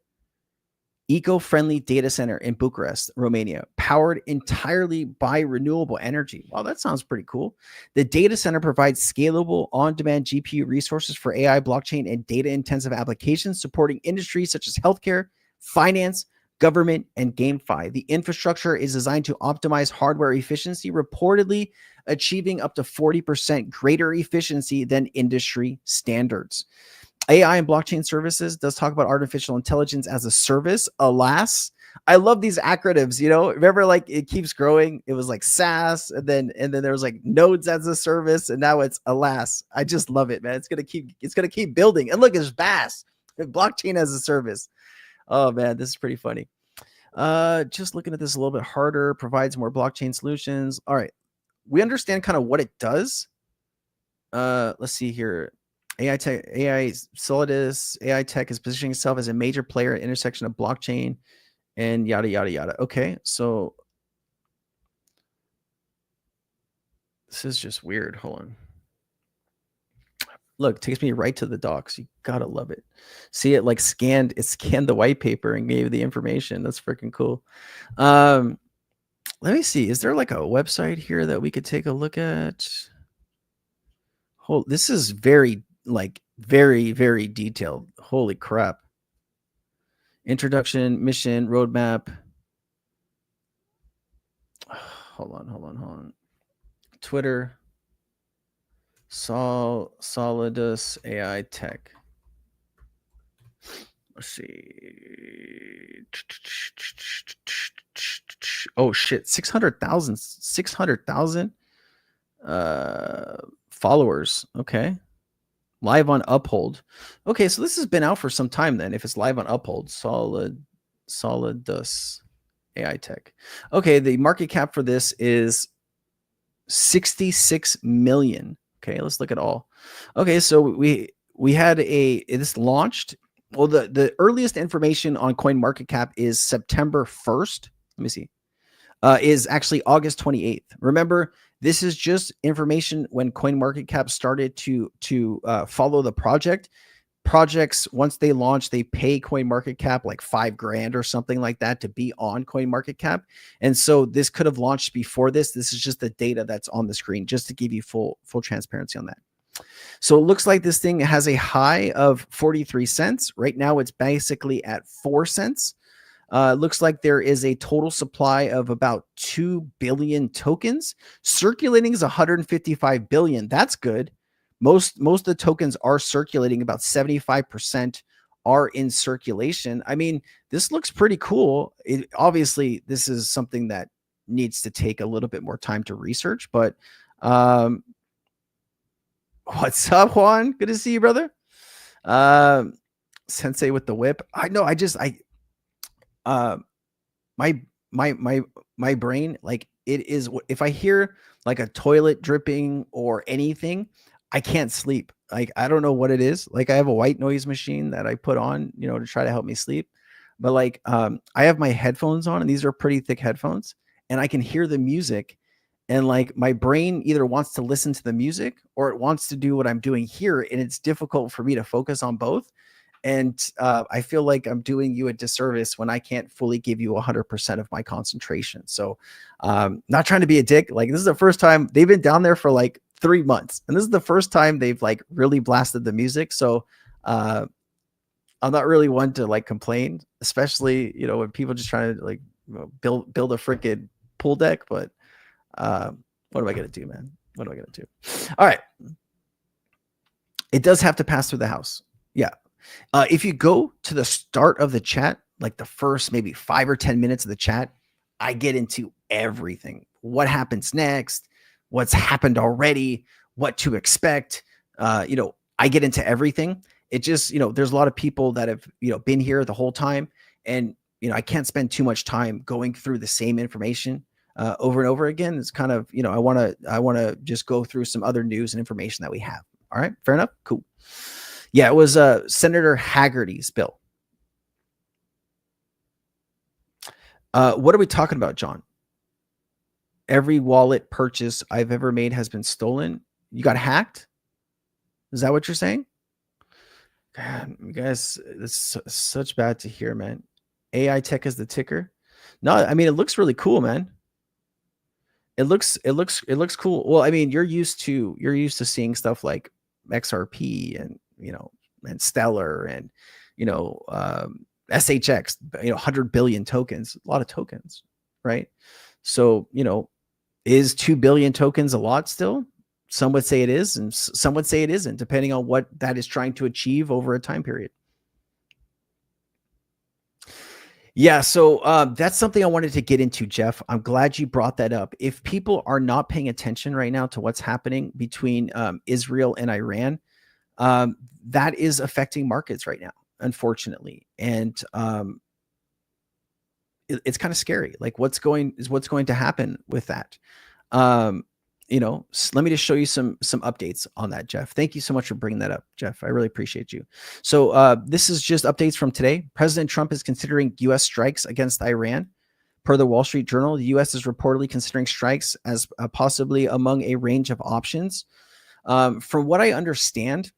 eco-friendly data center in Bucharest, Romania, powered entirely by renewable energy. Wow, that sounds pretty cool. The data center provides scalable on-demand GPU resources for AI, blockchain, and data-intensive applications, supporting industries such as healthcare, finance, government, and GameFi. The infrastructure is designed to optimize hardware efficiency, reportedly achieving up to 40% greater efficiency than industry standards. AI and blockchain services does talk about artificial intelligence as a service. Alas, I love these acronyms. You know, remember, like it keeps growing. It was like SaaS, and then there was like nodes as a service, and now it's alas. I just love it, man. It's gonna keep building. And look, it's BaaS, blockchain as a service. Oh man, this is pretty funny. Just looking at this a little bit harder, provides more blockchain solutions. All right, we understand kind of what it does. Let's see here. Solidus AI Tech is positioning itself as a major player at the intersection of blockchain and yada, yada, yada. Okay, so this is just weird. Hold on. Look, it takes me right to the docs. You gotta love it. See, it scanned the white paper and gave the information. That's freaking cool. Let me see. Is there like a website here that we could take a look at? This is very, very detailed. Holy crap. Introduction, mission, roadmap. Hold on. Twitter. Solidus AI Tech. Let's see. Oh shit, 600,000 followers. Okay. Live on Uphold. Okay, so this has been out for some time then. If it's live on Uphold, Solidus AI Tech. Okay, the market cap for this is 66 million. Okay, let's look at all. Okay, so we had this launched. Well, the earliest information on CoinMarketCap is September 1st. Let me see. Is actually August 28th. Remember, this is just information when CoinMarketCap started to follow the project. projects, once they launch, they pay CoinMarketCap like $5,000 or something like that to be on CoinMarketCap. And so this could have launched before this. This is just the data that's on the screen, just to give you full transparency on that. So it looks like this thing has a high of 43 cents. Right now, it's basically at 4 cents. It looks like there is a total supply of about 2 billion tokens. Circulating is 155 billion. That's good. Most of the tokens are circulating. About 75% are in circulation. I mean, this looks pretty cool. Obviously, this is something that needs to take a little bit more time to research. But what's up, Juan? Good to see you, brother. Sensei with the whip. I know. My brain, like, it is, if I hear like a toilet dripping or anything, I can't sleep. Like, I don't know what it is. Like, I have a white noise machine that I put on, to try to help me sleep. But like, I have my headphones on, and these are pretty thick headphones, and I can hear the music, and like, my brain either wants to listen to the music or it wants to do what I'm doing here. And it's difficult for me to focus on both. And I feel like I'm doing you a disservice when I can't fully give you 100% of my concentration. So not trying to be a dick. Like, this is the first time they've been down there for like 3 months. And this is the first time they've like really blasted the music. So I'm not really one to like complain, especially, when people just trying to like build a freaking pool deck. But what am I going to do, man? What am I going to do? All right. It does have to pass through the house. Yeah. If you go to the start of the chat, like the first maybe 5 or 10 minutes of the chat, I get into everything. What happens next? What's happened already? What to expect? I get into everything. It just, there's a lot of people that have, been here the whole time. And, I can't spend too much time going through the same information over and over again. It's kind of, I want to just go through some other news and information that we have. All right. Fair enough. Cool. Yeah, it was Senator Hagerty's bill. What are we talking about, John? Every wallet purchase I've ever made has been stolen. You got hacked? Is that what you're saying? God, you guys, it's such bad to hear, man. AI Tech is the ticker. No, I mean, it looks really cool, man. It looks cool. Well, I mean, you're used to seeing stuff like XRP and and Stellar and SHX, 100 billion tokens, a lot of tokens, right? So is 2 billion tokens a lot still? Some would say it is, and some would say it isn't, depending on what that is trying to achieve over a time period. Yeah, so that's something I wanted to get into, Jeff. I'm glad you brought that up. If people are not paying attention right now to what's happening between Israel and Iran, that is affecting markets right now, unfortunately. And it's kind of scary. Like, what's going to happen with that? Let me just show you some updates on that, Jeff. Thank you so much for bringing that up, Jeff. I really appreciate you. So this is just updates from today. President Trump is considering U.S. strikes against Iran. Per the Wall Street Journal, the U.S. is reportedly considering strikes as possibly among a range of options. From what I understand,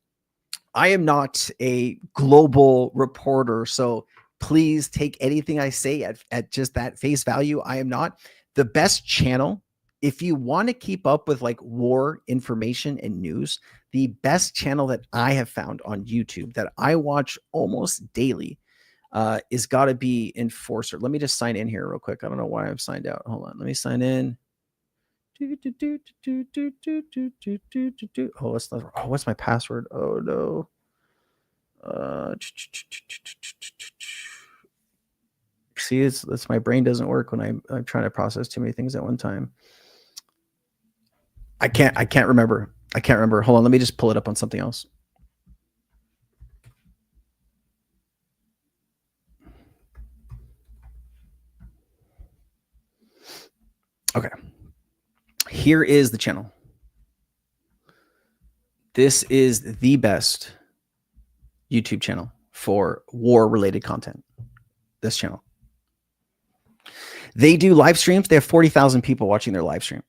I am not a global reporter, so please take anything I say at just that face value. I am not. The best channel, if you want to keep up with like war information and news, the best channel that I have found on YouTube that I watch almost daily is got to be Enforcer. Let me just sign in here real quick. I don't know why I've signed out. Hold on. Let me sign in. Oh, what's my password? Oh no. See, it's my brain doesn't work when I'm trying to process too many things at one time. I can't remember. Hold on, let me just pull it up on something else. Okay. Here is the channel. This is the best YouTube channel for war-related content. This channel. They do live streams. They have 40,000 people watching their live stream.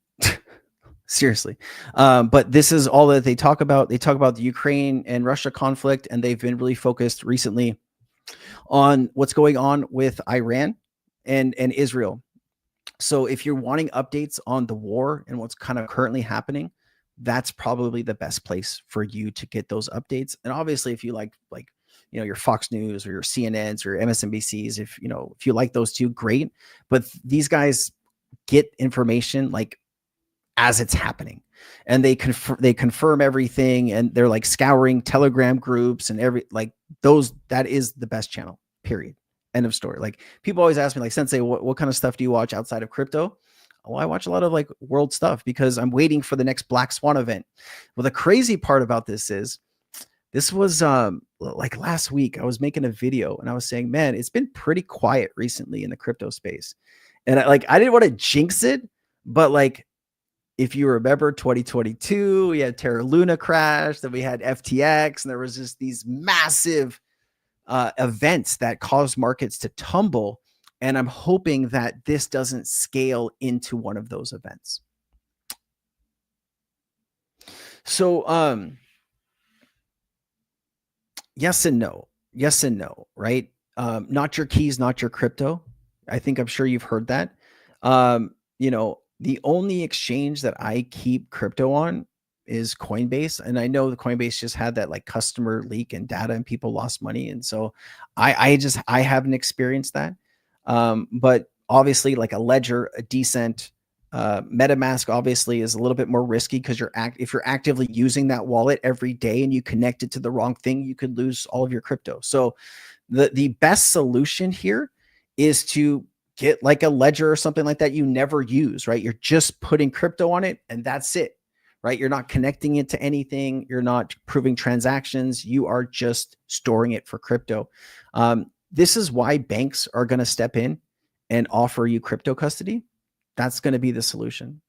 Seriously. But this is all that they talk about. They talk about the Ukraine and Russia conflict, and they've been really focused recently on what's going on with Iran and Israel. So if you're wanting updates on the war and what's kind of currently happening, that's probably the best place for you to get those updates. And obviously, if you like your Fox News or your CNNs or MSNBCs, if you like those two, great. But these guys get information like as it's happening, and they confirm everything, and they're like scouring Telegram groups and that is the best channel, period. End of story. Like, people always ask me, like, Sensei, what kind of stuff do you watch outside of crypto? Well, I watch a lot of like world stuff because I'm waiting for the next Black Swan event. Well, the crazy part about this is, this was like last week, I was making a video and I was saying, man, it's been pretty quiet recently in the crypto space. And I didn't want to jinx it, but like, if you remember 2022, we had Terra Luna crash, then we had FTX, and there was just these massive events that caused markets to tumble. And I'm hoping that this doesn't scale into one of those events. So, yes and no, right? Not your keys, not your crypto. I'm sure you've heard that. The only exchange that I keep crypto on is Coinbase. And I know the Coinbase just had that like customer leak and data and people lost money. And so I haven't experienced that. But obviously, like a Ledger, a decent MetaMask obviously is a little bit more risky, because if you're actively using that wallet every day and you connect it to the wrong thing, you could lose all of your crypto. So the best solution here is to get like a Ledger or something like that you never use, right? You're just putting crypto on it and that's it, right? You're not connecting it to anything. You're not proving transactions. You are just storing it for crypto. This is why banks are going to step in and offer you crypto custody. That's going to be the solution,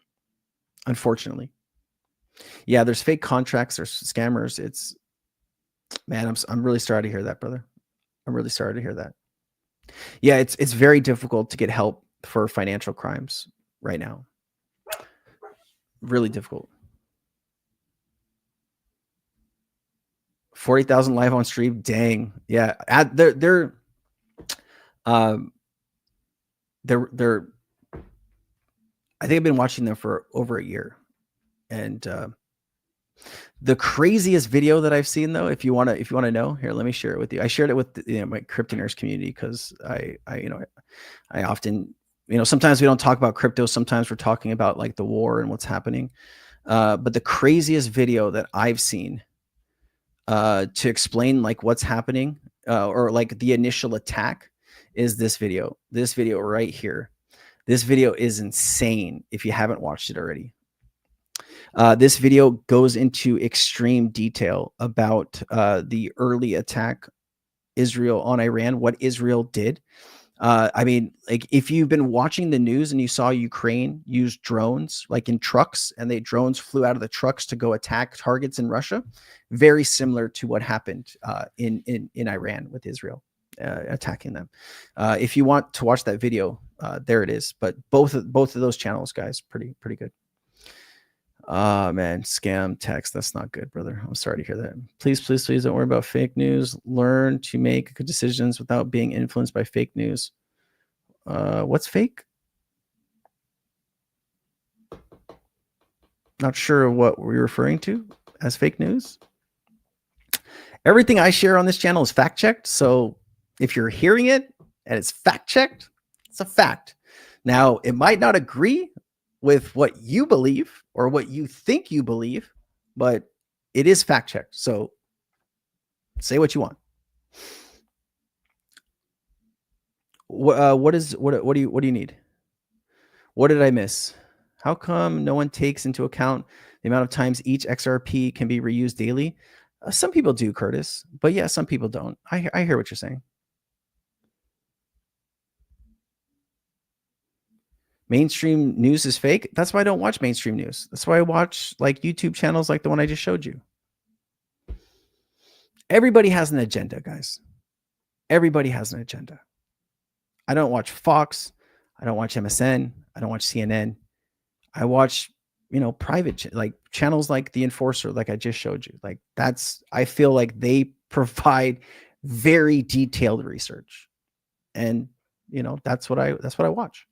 unfortunately. Yeah, there's fake contracts, there's scammers. Man, I'm really sorry to hear that, brother. I'm really sorry to hear that. Yeah, it's very difficult to get help for financial crimes right now. Really difficult. 40,000 live on stream. Dang. Yeah. They're I think I've been watching them for over a year. And the craziest video that I've seen, though, if you want to know, here, let me share it with you. I shared it with my Cryptonires community, because I often, sometimes we don't talk about crypto. Sometimes we're talking about like the war and what's happening. But the craziest video that I've seen to explain like what's happening or like the initial attack is this video right here. This video is insane if you haven't watched it already. This video goes into extreme detail about the early attack Israel on Iran, what Israel did. I mean, like, if you've been watching the news and you saw Ukraine use drones like in trucks, and drones flew out of the trucks to go attack targets in Russia, very similar to what happened in Iran with Israel attacking them. If you want to watch that video, there it is. But both of those channels, guys, pretty good. Man, scam text. That's not good, brother. I'm sorry to hear that. Please don't worry about fake news. Learn to make good decisions without being influenced by fake news. What's fake? Not sure what we're referring to as fake news. Everything I share on this channel is fact checked. So if you're hearing it and it's fact checked, it's a fact. Now, it might not agree with what you believe or what you think you believe, but it is fact checked. So say what you want. What do you need? What did I miss? How come no one takes into account the amount of times each XRP can be reused daily? Some people do, Curtis, but yeah, some people don't. I hear what you're saying. Mainstream news is fake. That's why I don't watch mainstream news. That's why I watch like YouTube channels like the one I just showed you. Everybody has an agenda, guys. Everybody has an agenda. I don't watch Fox. I don't watch MSN. I don't watch CNN. I watch private like channels like the Enforcer, like I just showed you. Like I feel like they provide very detailed research, and that's what I watch.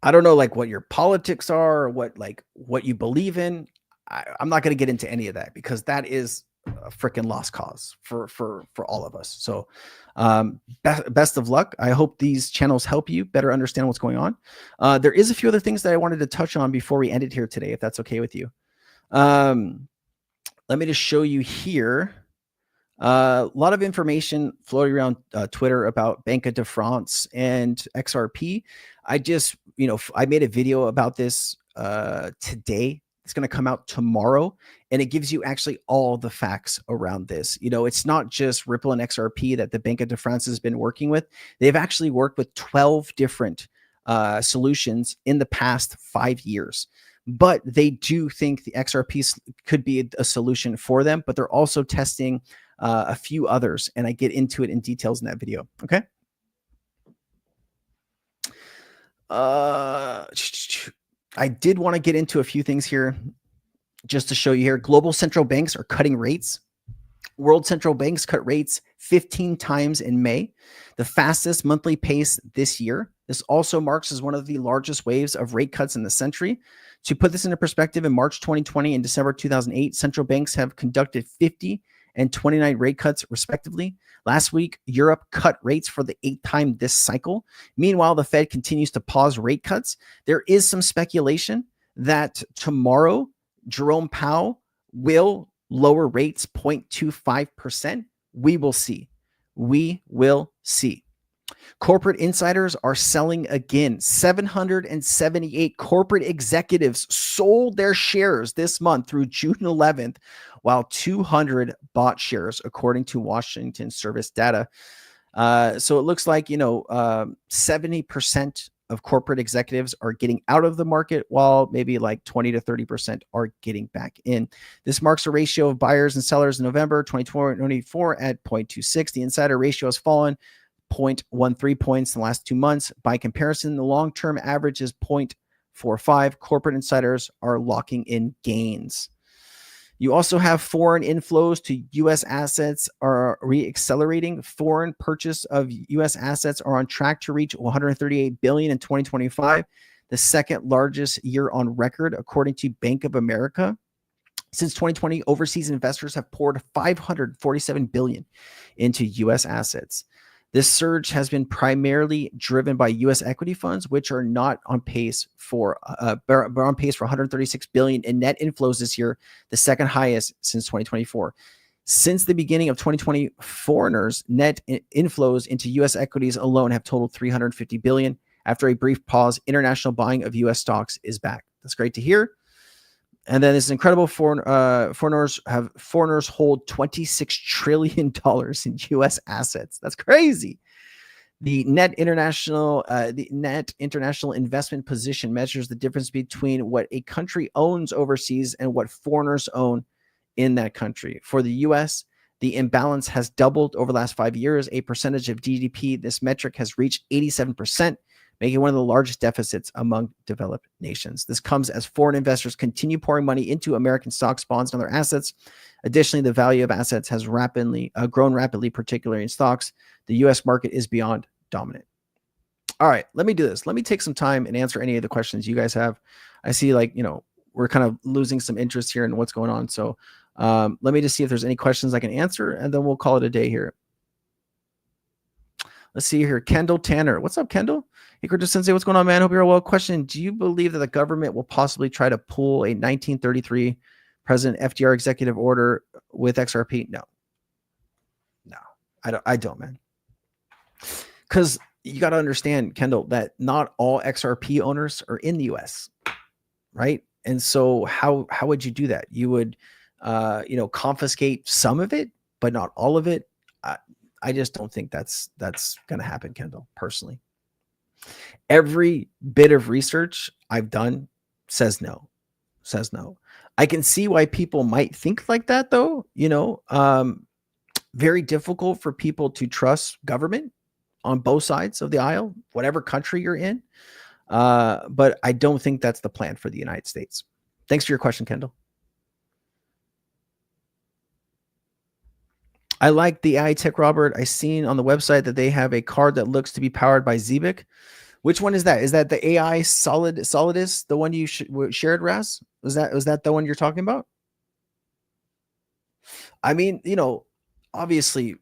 I don't know like what your politics are or what you believe in. I'm not going to get into any of that because that is a freaking lost cause for all of us. So best of luck. I hope these channels help you better understand what's going on. There is a few other things that I wanted to touch on before we end it here today, if that's okay with you. Let me just show you here. A lot of information floating around Twitter about Banque de France and XRP. I made a video about this today. It's going to come out tomorrow, and it gives you actually all the facts around this. It's not just Ripple and XRP that the Banque de France has been working with. They've actually worked with 12 different solutions in the past 5 years. But they do think the XRP could be a solution for them, but they're also testing a few others, and I get into it in details in that video. Okay. I did want to get into a few things here just to show you here. Global central banks are cutting rates. World central banks cut rates 15 times in May, the fastest monthly pace this year. This also marks as one of the largest waves of rate cuts in the century. To put this into perspective, in March 2020 and December 2008, central banks have conducted 50 and 29 rate cuts respectively. Last week, Europe cut rates for the 8th time this cycle. Meanwhile, the Fed continues to pause rate cuts. There is some speculation that tomorrow, Jerome Powell will lower rates 0.25%. We will see. We will see. Corporate insiders are selling again. 778 corporate executives sold their shares this month through June 11th, while 200 bought shares, according to Washington service data. So it looks like, 70% of corporate executives are getting out of the market, while maybe like 20 to 30% are getting back in. This marks a ratio of buyers and sellers in November 2024 at 0.26. The insider ratio has fallen 0.13 points in the last 2 months. By comparison, the long-term average is 0.45. Corporate insiders are locking in gains. You also have foreign inflows to U.S. assets are re-accelerating. Foreign purchase of U.S. assets are on track to reach $138 billion in 2025, the second largest year on record, according to Bank of America. Since 2020, overseas investors have poured $547 billion into U.S. assets. This surge has been primarily driven by U.S. equity funds, which are not on pace for $136 billion in net inflows this year, the second highest since 2024. Since the beginning of 2020, foreigners' net inflows into U.S. equities alone have totaled $350 billion. After a brief pause, international buying of U.S. stocks is back. That's great to hear. And then this incredible foreigners hold $26 trillion in U.S. assets. That's crazy. The net international investment position measures the difference between what a country owns overseas and what foreigners own in that country. For the U.S., the imbalance has doubled over the last 5 years. A percentage of GDP, this metric has reached 87%. Making one of the largest deficits among developed nations. This comes as foreign investors continue pouring money into American stocks, bonds, and other assets. Additionally, the value of assets has grown rapidly, particularly in stocks. The U.S. market is beyond dominant. All right, let me do this. Let me take some time and answer any of the questions you guys have. I see we're kind of losing some interest here in what's going on. So let me just see if there's any questions I can answer, and then we'll call it a day here. Let's see here. Kendall Tanner. What's up, Kendall? Hey, Crypto Sensei, what's going on, man? Hope you're well. Question: do you believe that the government will possibly try to pull a 1933 President FDR executive order with XRP? No, I don't, man. Because you got to understand, Kendall, that not all XRP owners are in the U.S., right? And so how would you do that? You would, confiscate some of it, but not all of it. I just don't think that's going to happen, Kendall, personally. Every bit of research I've done says no. I can see why people might think like that, though. Very difficult for people to trust government on both sides of the aisle, whatever country you're in. But I don't think that's the plan for the United States. Thanks for your question, Kendall. I like the AI Tech, Robert. I seen on the website that they have a card that looks to be powered by Zebic. Which one is that? Is that the AI Solidus, the one you shared, Raz? Was that the one you're talking about? I mean, obviously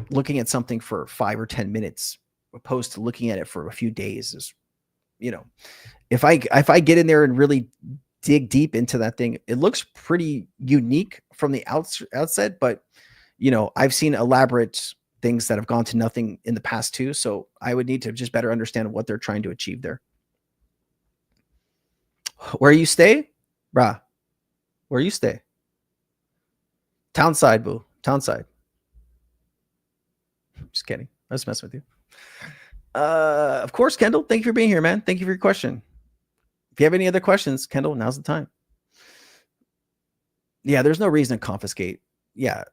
looking at something for 5 or 10 minutes opposed to looking at it for a few days is, if I get in there and really dig deep into that thing, it looks pretty unique from the outset, but I've seen elaborate things that have gone to nothing in the past too. So I would need to just better understand what they're trying to achieve there. Where you stay? Brah. Where you stay? Townside, boo. Townside. Just kidding. I was messing with you. Of course, Kendall. Thank you for being here, man. Thank you for your question. If you have any other questions, Kendall, now's the time. Yeah, there's no reason to confiscate. Yeah.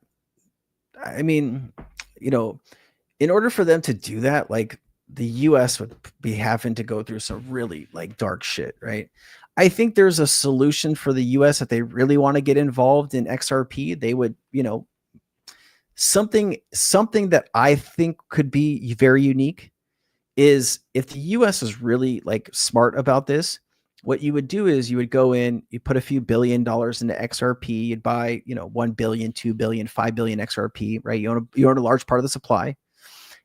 I mean, in order for them to do that, like the US would be having to go through some really like dark shit, right? I think there's a solution for the US if they really want to get involved in XRP. They would, something that I think could be very unique is if the US is really like smart about this, what you would do is you would go in, you put a few $1 billion into XRP, you'd buy, 1 billion, 2 billion, 5 billion XRP, right? You own a large part of the supply.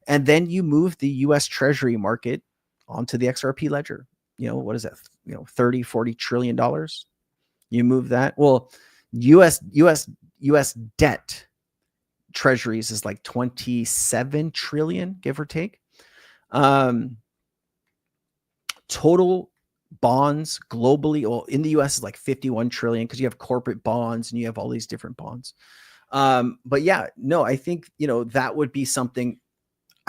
And then you move the US Treasury market onto the XRP ledger. What is that? 30, 40 trillion dollars. You move that. Well, US debt treasuries is like 27 trillion, give or take. Total bonds globally, well, in the US is like 51 trillion because you have corporate bonds and you have all these different bonds. But yeah, no, I think, that would be something.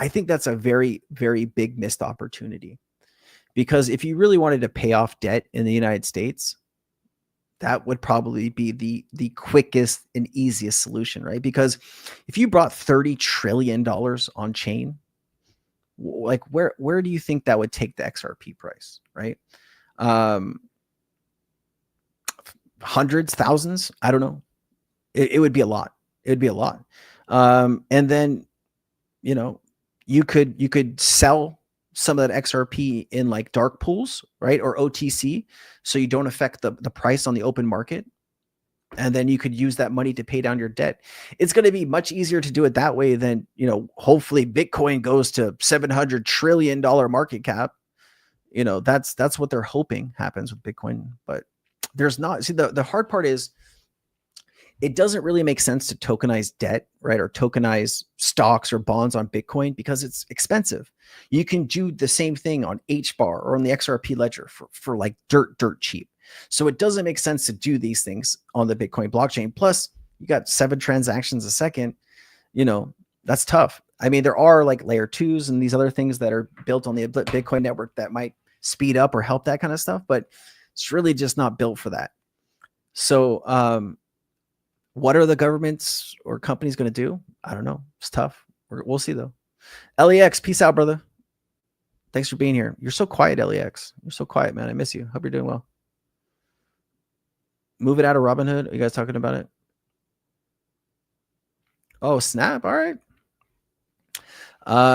I think that's a very, very big missed opportunity, because if you really wanted to pay off debt in the United States, that would probably be the quickest and easiest solution, right? Because if you brought $30 trillion on chain, like where do you think that would take the XRP price, right? Hundreds, thousands, I don't know. It would be a lot. It would be a lot. And then, you could sell some of that XRP in like dark pools, right? Or OTC. So you don't affect the price on the open market. And then you could use that money to pay down your debt. It's going to be much easier to do it that way than, hopefully Bitcoin goes to $700 trillion market cap. That's what they're hoping happens with Bitcoin, but there's not. See, the hard part is it doesn't really make sense to tokenize debt, right? Or tokenize stocks or bonds on Bitcoin because it's expensive. You can do the same thing on HBAR or on the XRP ledger for like dirt cheap. So it doesn't make sense to do these things on the Bitcoin blockchain. Plus you got 7 transactions a second, that's tough. I mean, there are like layer 2s and these other things that are built on the Bitcoin network that might speed up or help that kind of stuff, but it's really just not built for that. So, what are the governments or companies going to do? I don't know. It's tough. We'll see though. LEX, peace out, brother. Thanks for being here. You're so quiet, LEX. You're so quiet, man. I miss you. Hope you're doing well. Move it out of Robinhood. Are you guys talking about it? Oh, snap. All right.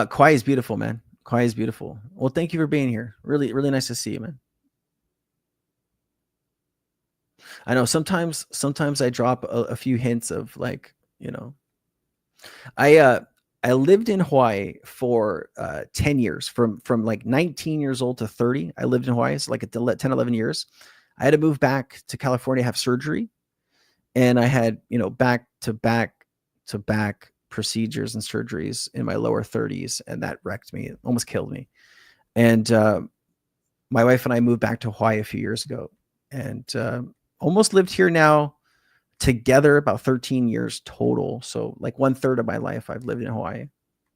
Kwai is beautiful, man. Kwai is beautiful. Well, thank you for being here. Really, really nice to see you, man. I know sometimes I drop a few hints of like, I lived in Hawaii for 10 years from like 19 years old to 30. I lived in Hawaii. So like 10, 11 years. I had to move back to California, have surgery. And I had, back to back procedures and surgeries in my lower 30s. And that wrecked me. It almost killed me. And my wife and I moved back to Hawaii a few years ago and almost lived here now together about 13 years total. So like 1/3 of my life I've lived in Hawaii.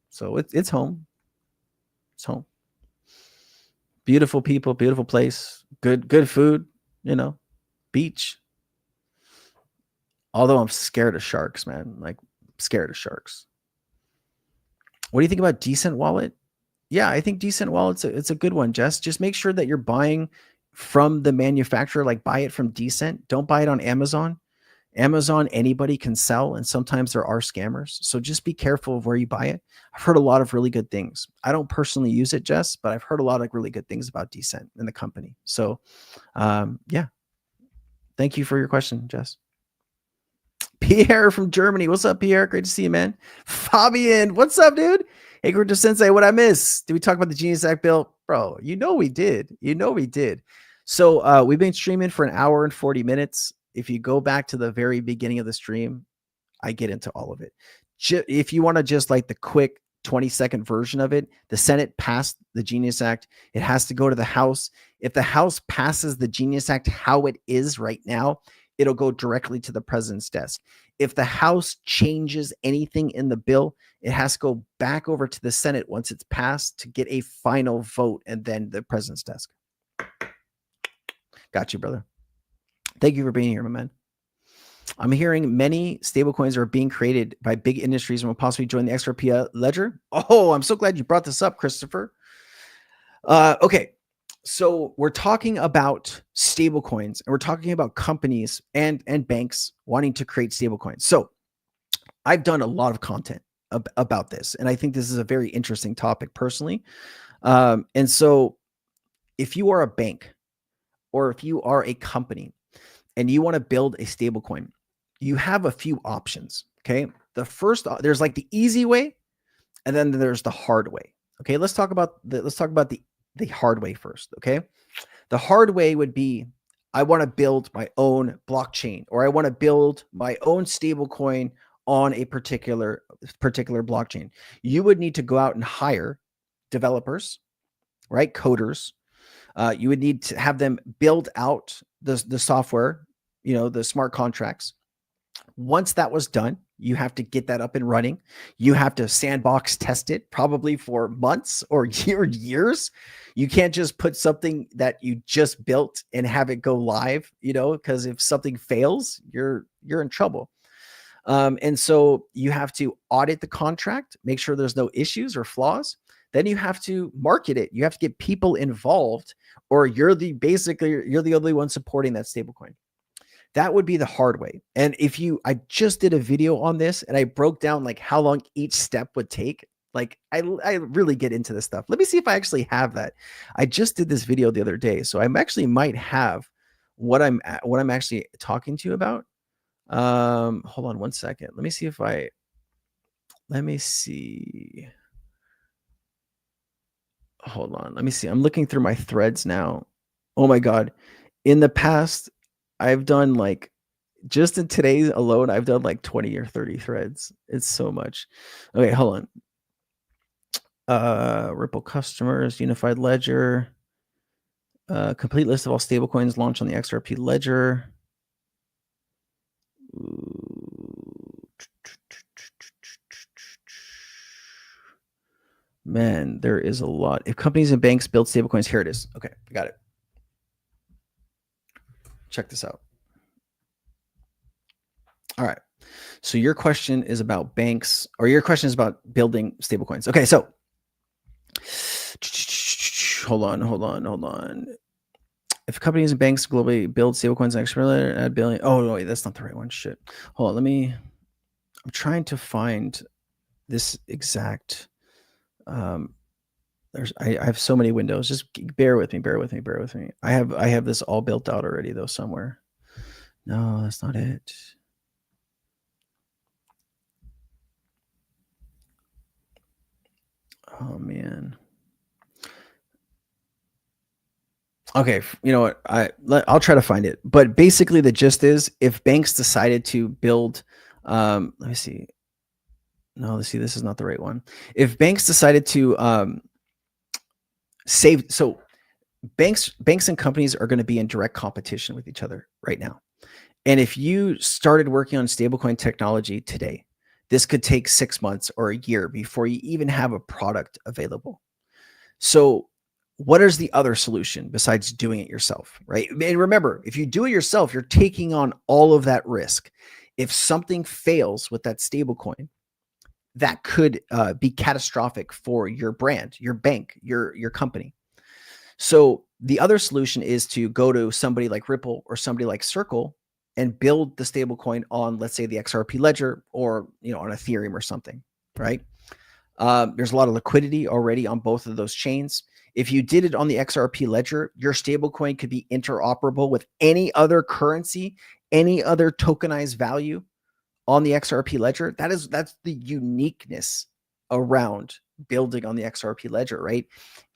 So it's home. It's home. Beautiful people, beautiful place, good food, beach. Although I'm scared of sharks, man. Like scared of sharks. What do you think about Decent Wallet? Yeah, I think decent wallets, it's a good one, Jess. Just make sure that you're buying from the manufacturer, like buy it from Decent. Don't buy it on Amazon. Amazon, anybody can sell, and sometimes there are scammers. So just be careful of where you buy it. I've heard a lot of really good things. I don't personally use it, Jess, but I've heard a lot of really good things about Decent and the company. So yeah, thank you for your question, Jess. Pierre from Germany. What's up, Pierre? Great to see you, man. Fabian, what's up, dude? Hey, Crypto Sensei, what I miss? Did we talk about the Genius Act bill? Bro, you know we did. You know we did. So we've been streaming for an hour and 40 minutes. If you go back to the very beginning of the stream, I get into all of it. If you want to just like the quick 20-second version of it, the Senate passed the Genius Act. It has to go to the House. If the House passes the Genius Act how it is right now, it'll go directly to the president's desk. If the House changes anything in the bill, it has to go back over to the Senate once it's passed to get a final vote, and then the president's desk. Got you, brother. Thank you for being here, my man. I'm hearing many stablecoins are being created by big industries and will possibly join the XRP Ledger. Oh, I'm so glad you brought this up, Christopher. Okay. So we're talking about stablecoins, and we're talking about companies and banks wanting to create stablecoins. So I've done a lot of content about this, and I think this is a very interesting topic personally. And so if you are a bank or if you are a company and you want to build a stablecoin, you have a few options. Okay. The first, there's like the easy way, and then there's the hard way. Okay. Let's talk about the hard way first. Okay. The hard way would be, I want to build my own blockchain, or I want to build my own stablecoin on a particular blockchain. You would need to go out and hire developers, right? Coders. You would need to have them build out the software, the smart contracts. Once that was done, you have to get that up and running. You have to sandbox test it probably for months or years. You can't just put something that you just built and have it go live, because if something fails, you're in trouble. And so you have to audit the contract, make sure there's no issues or flaws. Then you have to market it. You have to get people involved, or you're the only one supporting that stablecoin. That would be the hard way. And I just did a video on this, and I broke down like how long each step would take. Like I really get into this stuff. Let me see if I actually have that. I just did this video the other day, so I actually might have what I'm actually talking to you about. Hold on one second. Let me see. Hold on. Let me see. I'm looking through my threads now. Oh my God. In the past, I've done like, just in today alone, I've done like 20 or 30 threads. It's so much. Okay, hold on. Ripple customers, unified ledger, complete list of all stablecoins launched on the XRP Ledger. Man, there is a lot. If companies and banks build stablecoins, here it is. Okay, I got it. Check this out. All right. So your question is about banks, or your question is about building stablecoins. Okay, so hold on. If companies and banks globally build stablecoins and XRP, add billion. Oh no, wait, that's not the right one. Shit. Hold on. I'm trying to find this exact. I have so many windows. Just bear with me. I have this all built out already though somewhere. No, that's not it. Oh man. Okay, you know what? I'll try to find it. But basically, the gist is, if banks decided to build, let me see. No, let's see. This is not the right one. If banks decided to save, so banks and companies are going to be in direct competition with each other right now. And if you started working on stablecoin technology today, this could take 6 months or a year before you even have a product available. So what is the other solution besides doing it yourself, right? And remember, if you do it yourself, you're taking on all of that risk. If something fails with that stablecoin, that could be catastrophic for your brand, your bank, your company. So the other solution is to go to somebody like Ripple or somebody like Circle and build the stablecoin on, let's say, the XRP Ledger or on Ethereum or something, right? There's a lot of liquidity already on both of those chains. If you did it on the XRP Ledger, your stablecoin could be interoperable with any other currency, any other tokenized value on the XRP Ledger. That's the uniqueness around building on the XRP Ledger, right?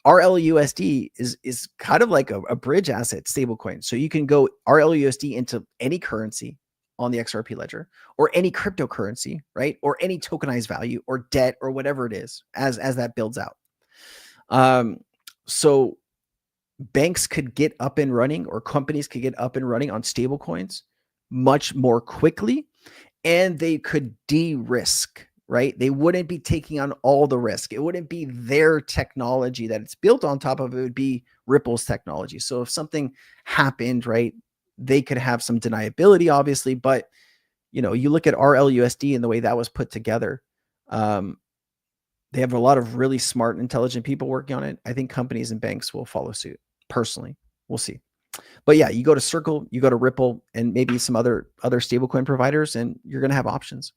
RLUSD is kind of like a bridge asset stablecoin. So you can go RLUSD into any currency on the XRP Ledger or any cryptocurrency, right? Or any tokenized value or debt or whatever it is as that builds out. So banks could get up and running, or companies could get up and running on stablecoins much more quickly, and they could de-risk, right? They wouldn't be taking on all the risk. It wouldn't be their technology that it's built on top of. It would be Ripple's technology. So if something happened, right, they could have some deniability, obviously, but you look at RLUSD and the way that was put together. They have a lot of really smart and intelligent people working on it. I think companies and banks will follow suit. Personally, we'll see. But yeah, you go to Circle, you go to Ripple, and maybe some other stablecoin providers, and you're going to have options.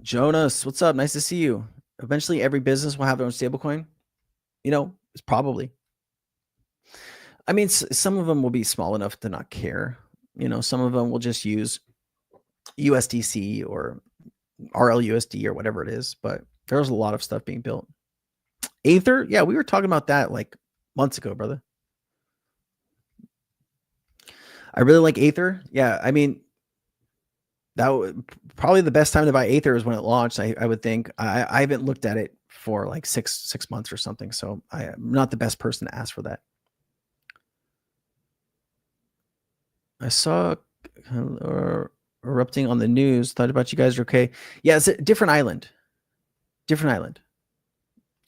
Jonas, what's up? Nice to see you. Eventually, every business will have their own stablecoin. It's probably. I mean, some of them will be small enough to not care. Some of them will just use USDC or RLUSD or whatever it is. But there's a lot of stuff being built. Aether, yeah, we were talking about that like months ago, brother. I really like Aether. Yeah, I mean, probably the best time to buy Aether is when it launched. I would think. I haven't looked at it for like six months or something, so I'm not the best person to ask for that. I saw erupting on the news. Thought about you guys are okay. Yeah, it's a different island. Different island.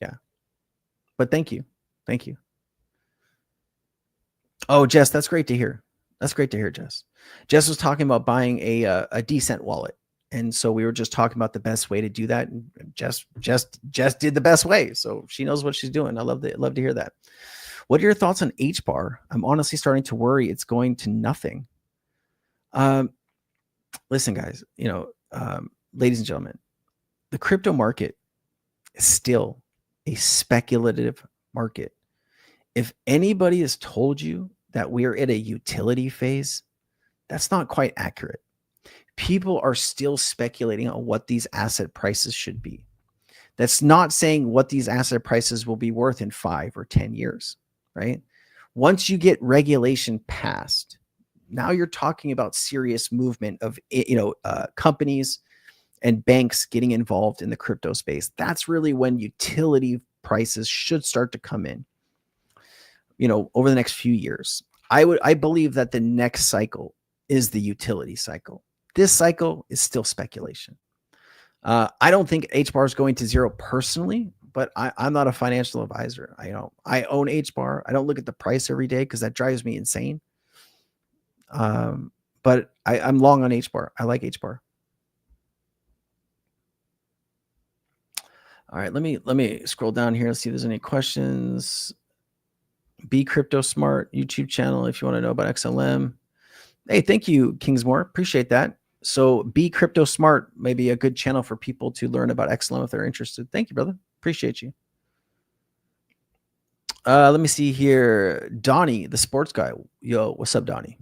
Yeah. But thank you. Thank you. Oh, Jess, that's great to hear. That's great to hear, Jess. Jess was talking about buying a decent wallet. And so we were just talking about the best way to do that. And Jess did the best way. So she knows what she's doing. I love to hear that. What are your thoughts on HBAR? I'm honestly starting to worry it's going to nothing. Listen, guys, ladies and gentlemen, the crypto market is still a speculative market. If anybody has told you that we're at a utility phase, that's not quite accurate. People are still speculating on what these asset prices should be. That's not saying what these asset prices will be worth in 5 or 10 years, right? Once you get regulation passed, now you're talking about serious movement of companies and banks getting involved in the crypto space. That's really when utility prices should start to come in, over the next few years. I believe that the next cycle is the utility cycle. This cycle is still speculation. I don't think HBAR is going to zero personally, but I'm not a financial advisor. I own HBAR. I don't look at the price every day because that drives me insane. But I'm long on HBAR. I like HBAR. All right, let me scroll down here and see if there's any questions. Be Crypto Smart YouTube channel if you want to know about XLM. Hey, thank you, Kingsmore. Appreciate that. So Be Crypto Smart may be a good channel for people to learn about XLM if they're interested. Thank you, brother. Appreciate you. Let me see here. Donnie, the sports guy. Yo, what's up, Donnie?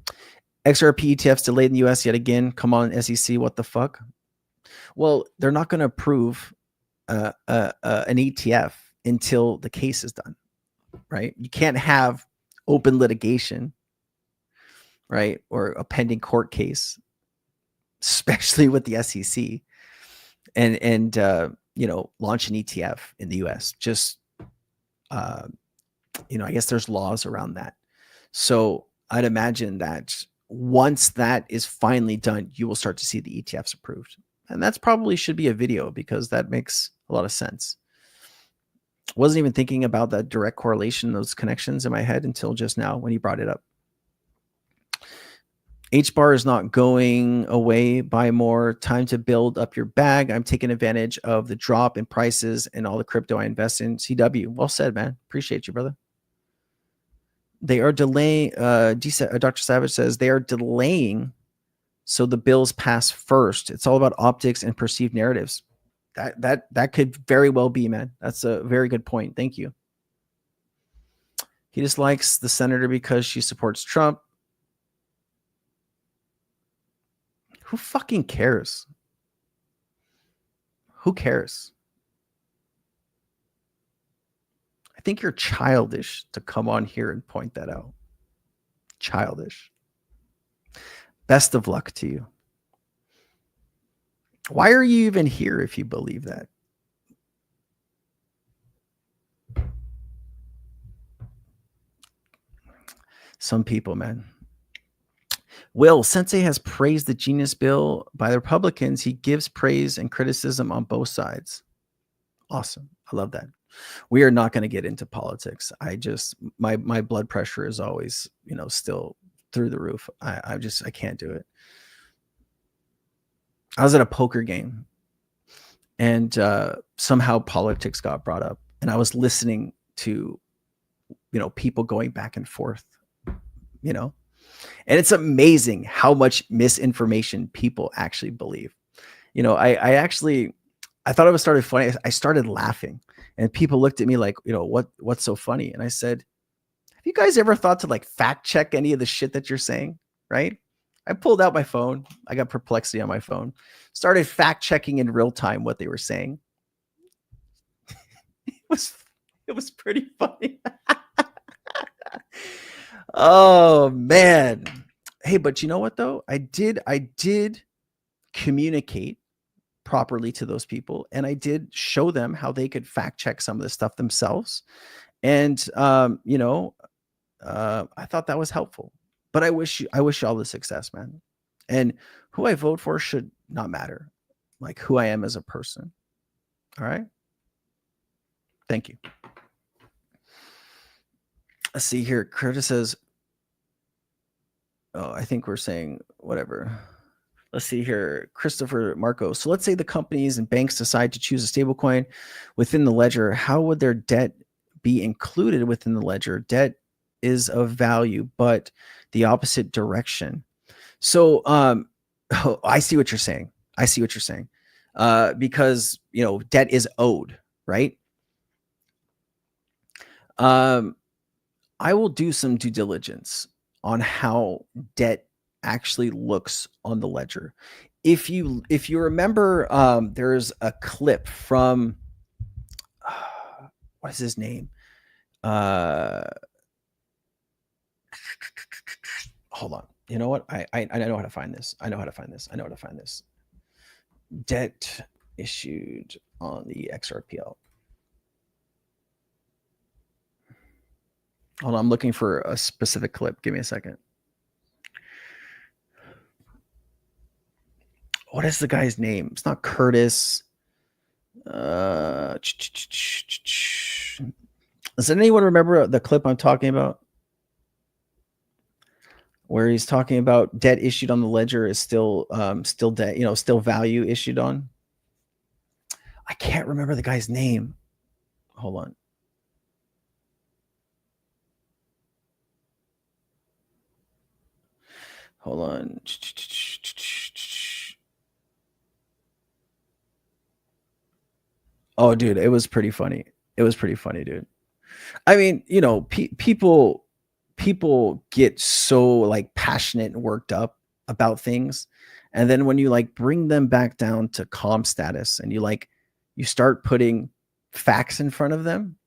XRP ETFs delayed in the US yet again. Come on, SEC. What the fuck? Well, they're not going to approve an ETF until the case is done, right? You can't have open litigation, right? Or a pending court case, especially with the SEC, and launch an ETF in the US. Just, I guess there's laws around that. So I'd imagine that once that is finally done, you will start to see the ETFs approved. And that's probably should be a video because that makes a lot of sense. Wasn't even thinking about that direct correlation, those connections in my head until just now when you brought it up. H-bar is not going away. Buy more. Time to build up your bag. I'm taking advantage of the drop in prices and all the crypto I invest in. CW, well said, man. Appreciate you, brother. They are delaying. Dr. Savage says they are delaying so the bills pass first. It's all about optics and perceived narratives. That could very well be, man. That's a very good point. Thank you. He dislikes the senator because she supports Trump. Who fucking cares? Who cares? I think you're childish to come on here and point that out. Childish. Best of luck to you. Why are you even here if you believe that? Some people, man. Will, Sensei has praised the Genius Bill by the Republicans. He gives praise and criticism on both sides. Awesome. I love that. We are not going to get into politics. My blood pressure is always, still through the roof. I can't do it. I was at a poker game and somehow politics got brought up, and I was listening to, people going back and forth, and it's amazing how much misinformation people actually believe. I thought it was started funny. I started laughing, and people looked at me like, what's so funny? And I said, have you guys ever thought to fact check any of the shit that you're saying? Right? I pulled out my phone. I got Perplexity on my phone, started fact checking in real time what they were saying. It was pretty funny. Oh man. Hey, but you know what though? I did communicate properly to those people, and I did show them how they could fact check some of the stuff themselves. And I thought that was helpful. But I wish you all the success, man. And who I vote for should not matter. Like who I am as a person. All right. Thank you. Let's see here. Curtis says, oh, I think we're saying whatever. Let's see here. Christopher Marco. So let's say the companies and banks decide to choose a stablecoin within the ledger. How would their debt be included within the ledger? Debt is of value, but the opposite direction. So I see what you're saying. Because debt is owed, right? I will do some due diligence on how debt actually looks on the ledger. If you remember, there's a clip from what is his name? Hold on. You know what? I know how to find this. I know how to find this. Debt issued on the XRPL. Hold on. I'm looking for a specific clip. Give me a second. What is the guy's name? It's not Curtis. Does anyone remember the clip I'm talking about? Where he's talking about debt issued on the ledger is still debt, still value issued on. I can't remember the guy's name. Hold on. Oh, dude, it was pretty funny. Dude. I mean, people get so passionate and worked up about things, and then when you bring them back down to calm status and you start putting facts in front of them,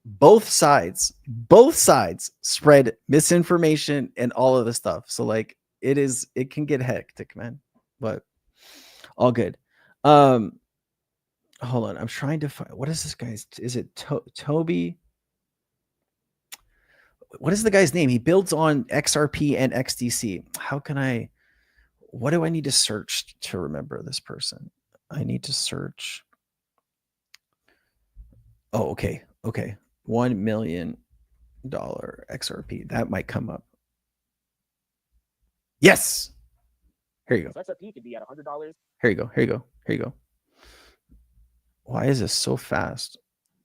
both sides spread misinformation and all of the stuff. So it can get hectic, man, but all good. Hold on. I'm trying to find, what is this guy's, is it Toby? What is the guy's name? He builds on XRP and XDC. What do I need to search to remember this person? I need to search. Oh, okay. Okay. $1 million XRP. That might come up. Yes. Here you go. So XRP could be at $100. Here you go. Here you go. Here you go. Why is this so fast?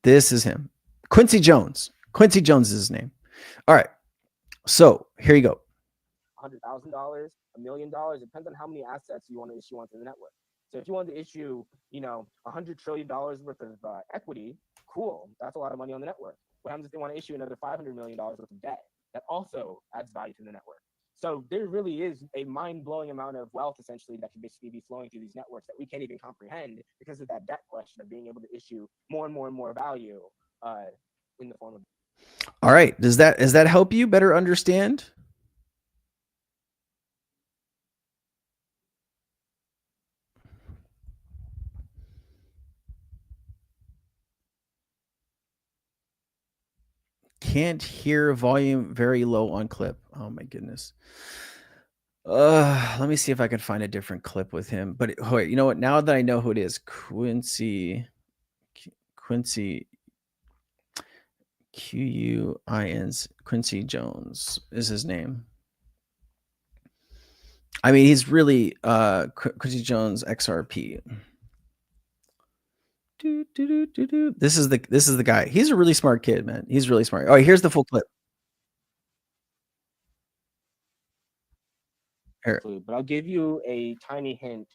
This is him. Quincy Jones. Quincy Jones is his name. All right. So here you go. $100,000, $1 million. It depends on how many assets you want to issue onto the network. So if you want to issue, $100 trillion worth of equity, cool. That's a lot of money on the network. What happens if they want to issue another $500 million worth of debt? That also adds value to the network. So there really is a mind-blowing amount of wealth, essentially, that can basically be flowing through these networks that we can't even comprehend because of that debt question of being able to issue more and more and more value in the form of. All right. Does that help you better understand? Can't hear volume very low on clip. Oh my goodness. Let me see if I can find a different clip with him. But wait, you know what? Now that I know who it is, Quincy Q-U-I-N-C, Quincy Jones is his name. I mean, he's really Quincy Jones XRP. This is the guy. He's a really smart kid, man. He's really smart. Oh, here's the full clip. Here. But I'll give you a tiny hint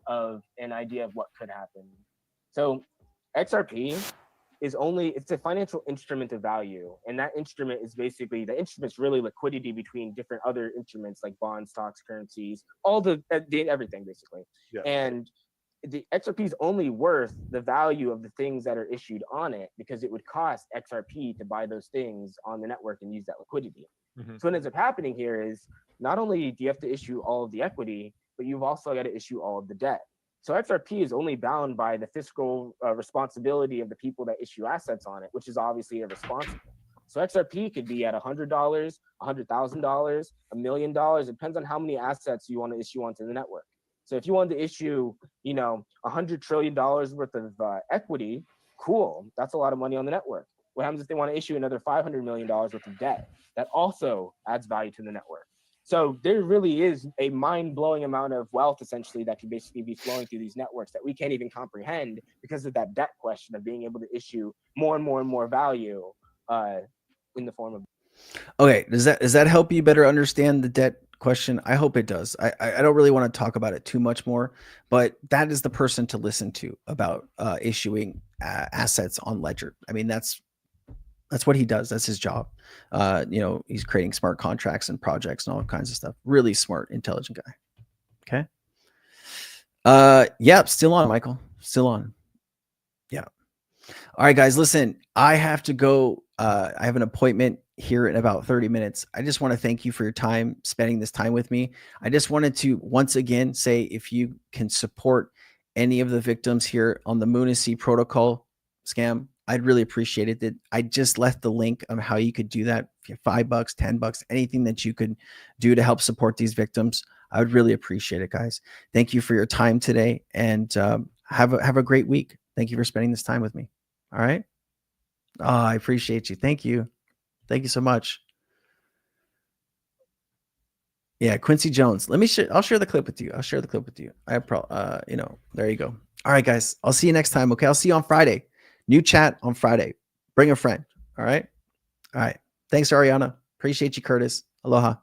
of an idea of what could happen. So XRP is it's a financial instrument of value. And that instrument is basically, the instrument's really liquidity between different other instruments like bonds, stocks, currencies, all the everything basically. Yeah. And the XRP is only worth the value of the things that are issued on it because it would cost XRP to buy those things on the network and use that liquidity. Mm-hmm. So what ends up happening here is not only do you have to issue all of the equity, but you've also got to issue all of the debt. So XRP is only bound by the fiscal responsibility of the people that issue assets on it, which is obviously irresponsible. So XRP could be at $100, $100,000, $1 million. It depends on how many assets you want to issue onto the network. So if you wanted to issue, $100 trillion worth of equity, cool. That's a lot of money on the network. What happens if they want to issue another $500 million worth of debt? That also adds value to the network. So there really is a mind-blowing amount of wealth, essentially, that can basically be flowing through these networks that we can't even comprehend because of that debt question of being able to issue more and more and more value in the form of. Okay, does that help you better understand the debt question? I hope it does. I don't really want to talk about it too much more, but that is the person to listen to about issuing assets on Ledger. I mean, that's what he does. That's his job. He's creating smart contracts and projects and all kinds of stuff. Really smart, intelligent guy. Okay. Yep. Still on, Michael. Still on. Yeah. All right, guys, listen, I have to go. I have an appointment here in about 30 minutes. I just want to thank you for your time, spending this time with me. I just wanted to once again say, if you can support any of the victims here on the Lunacy protocol scam, I'd really appreciate it. That I just left the link of how you could do that. If you have $5, $10, anything that you could do to help support these victims, I would really appreciate it, guys. Thank you for your time today, and have a great week. Thank you for spending this time with me. All right. Oh, I appreciate you. Thank you. Thank you so much. Yeah, Quincy Jones. I'll share the clip with you. There you go. All right, guys. I'll see you next time. Okay. I'll see you on Friday. New chat on Friday. Bring a friend. All right. All right. Thanks, Ariana. Appreciate you, Curtis. Aloha.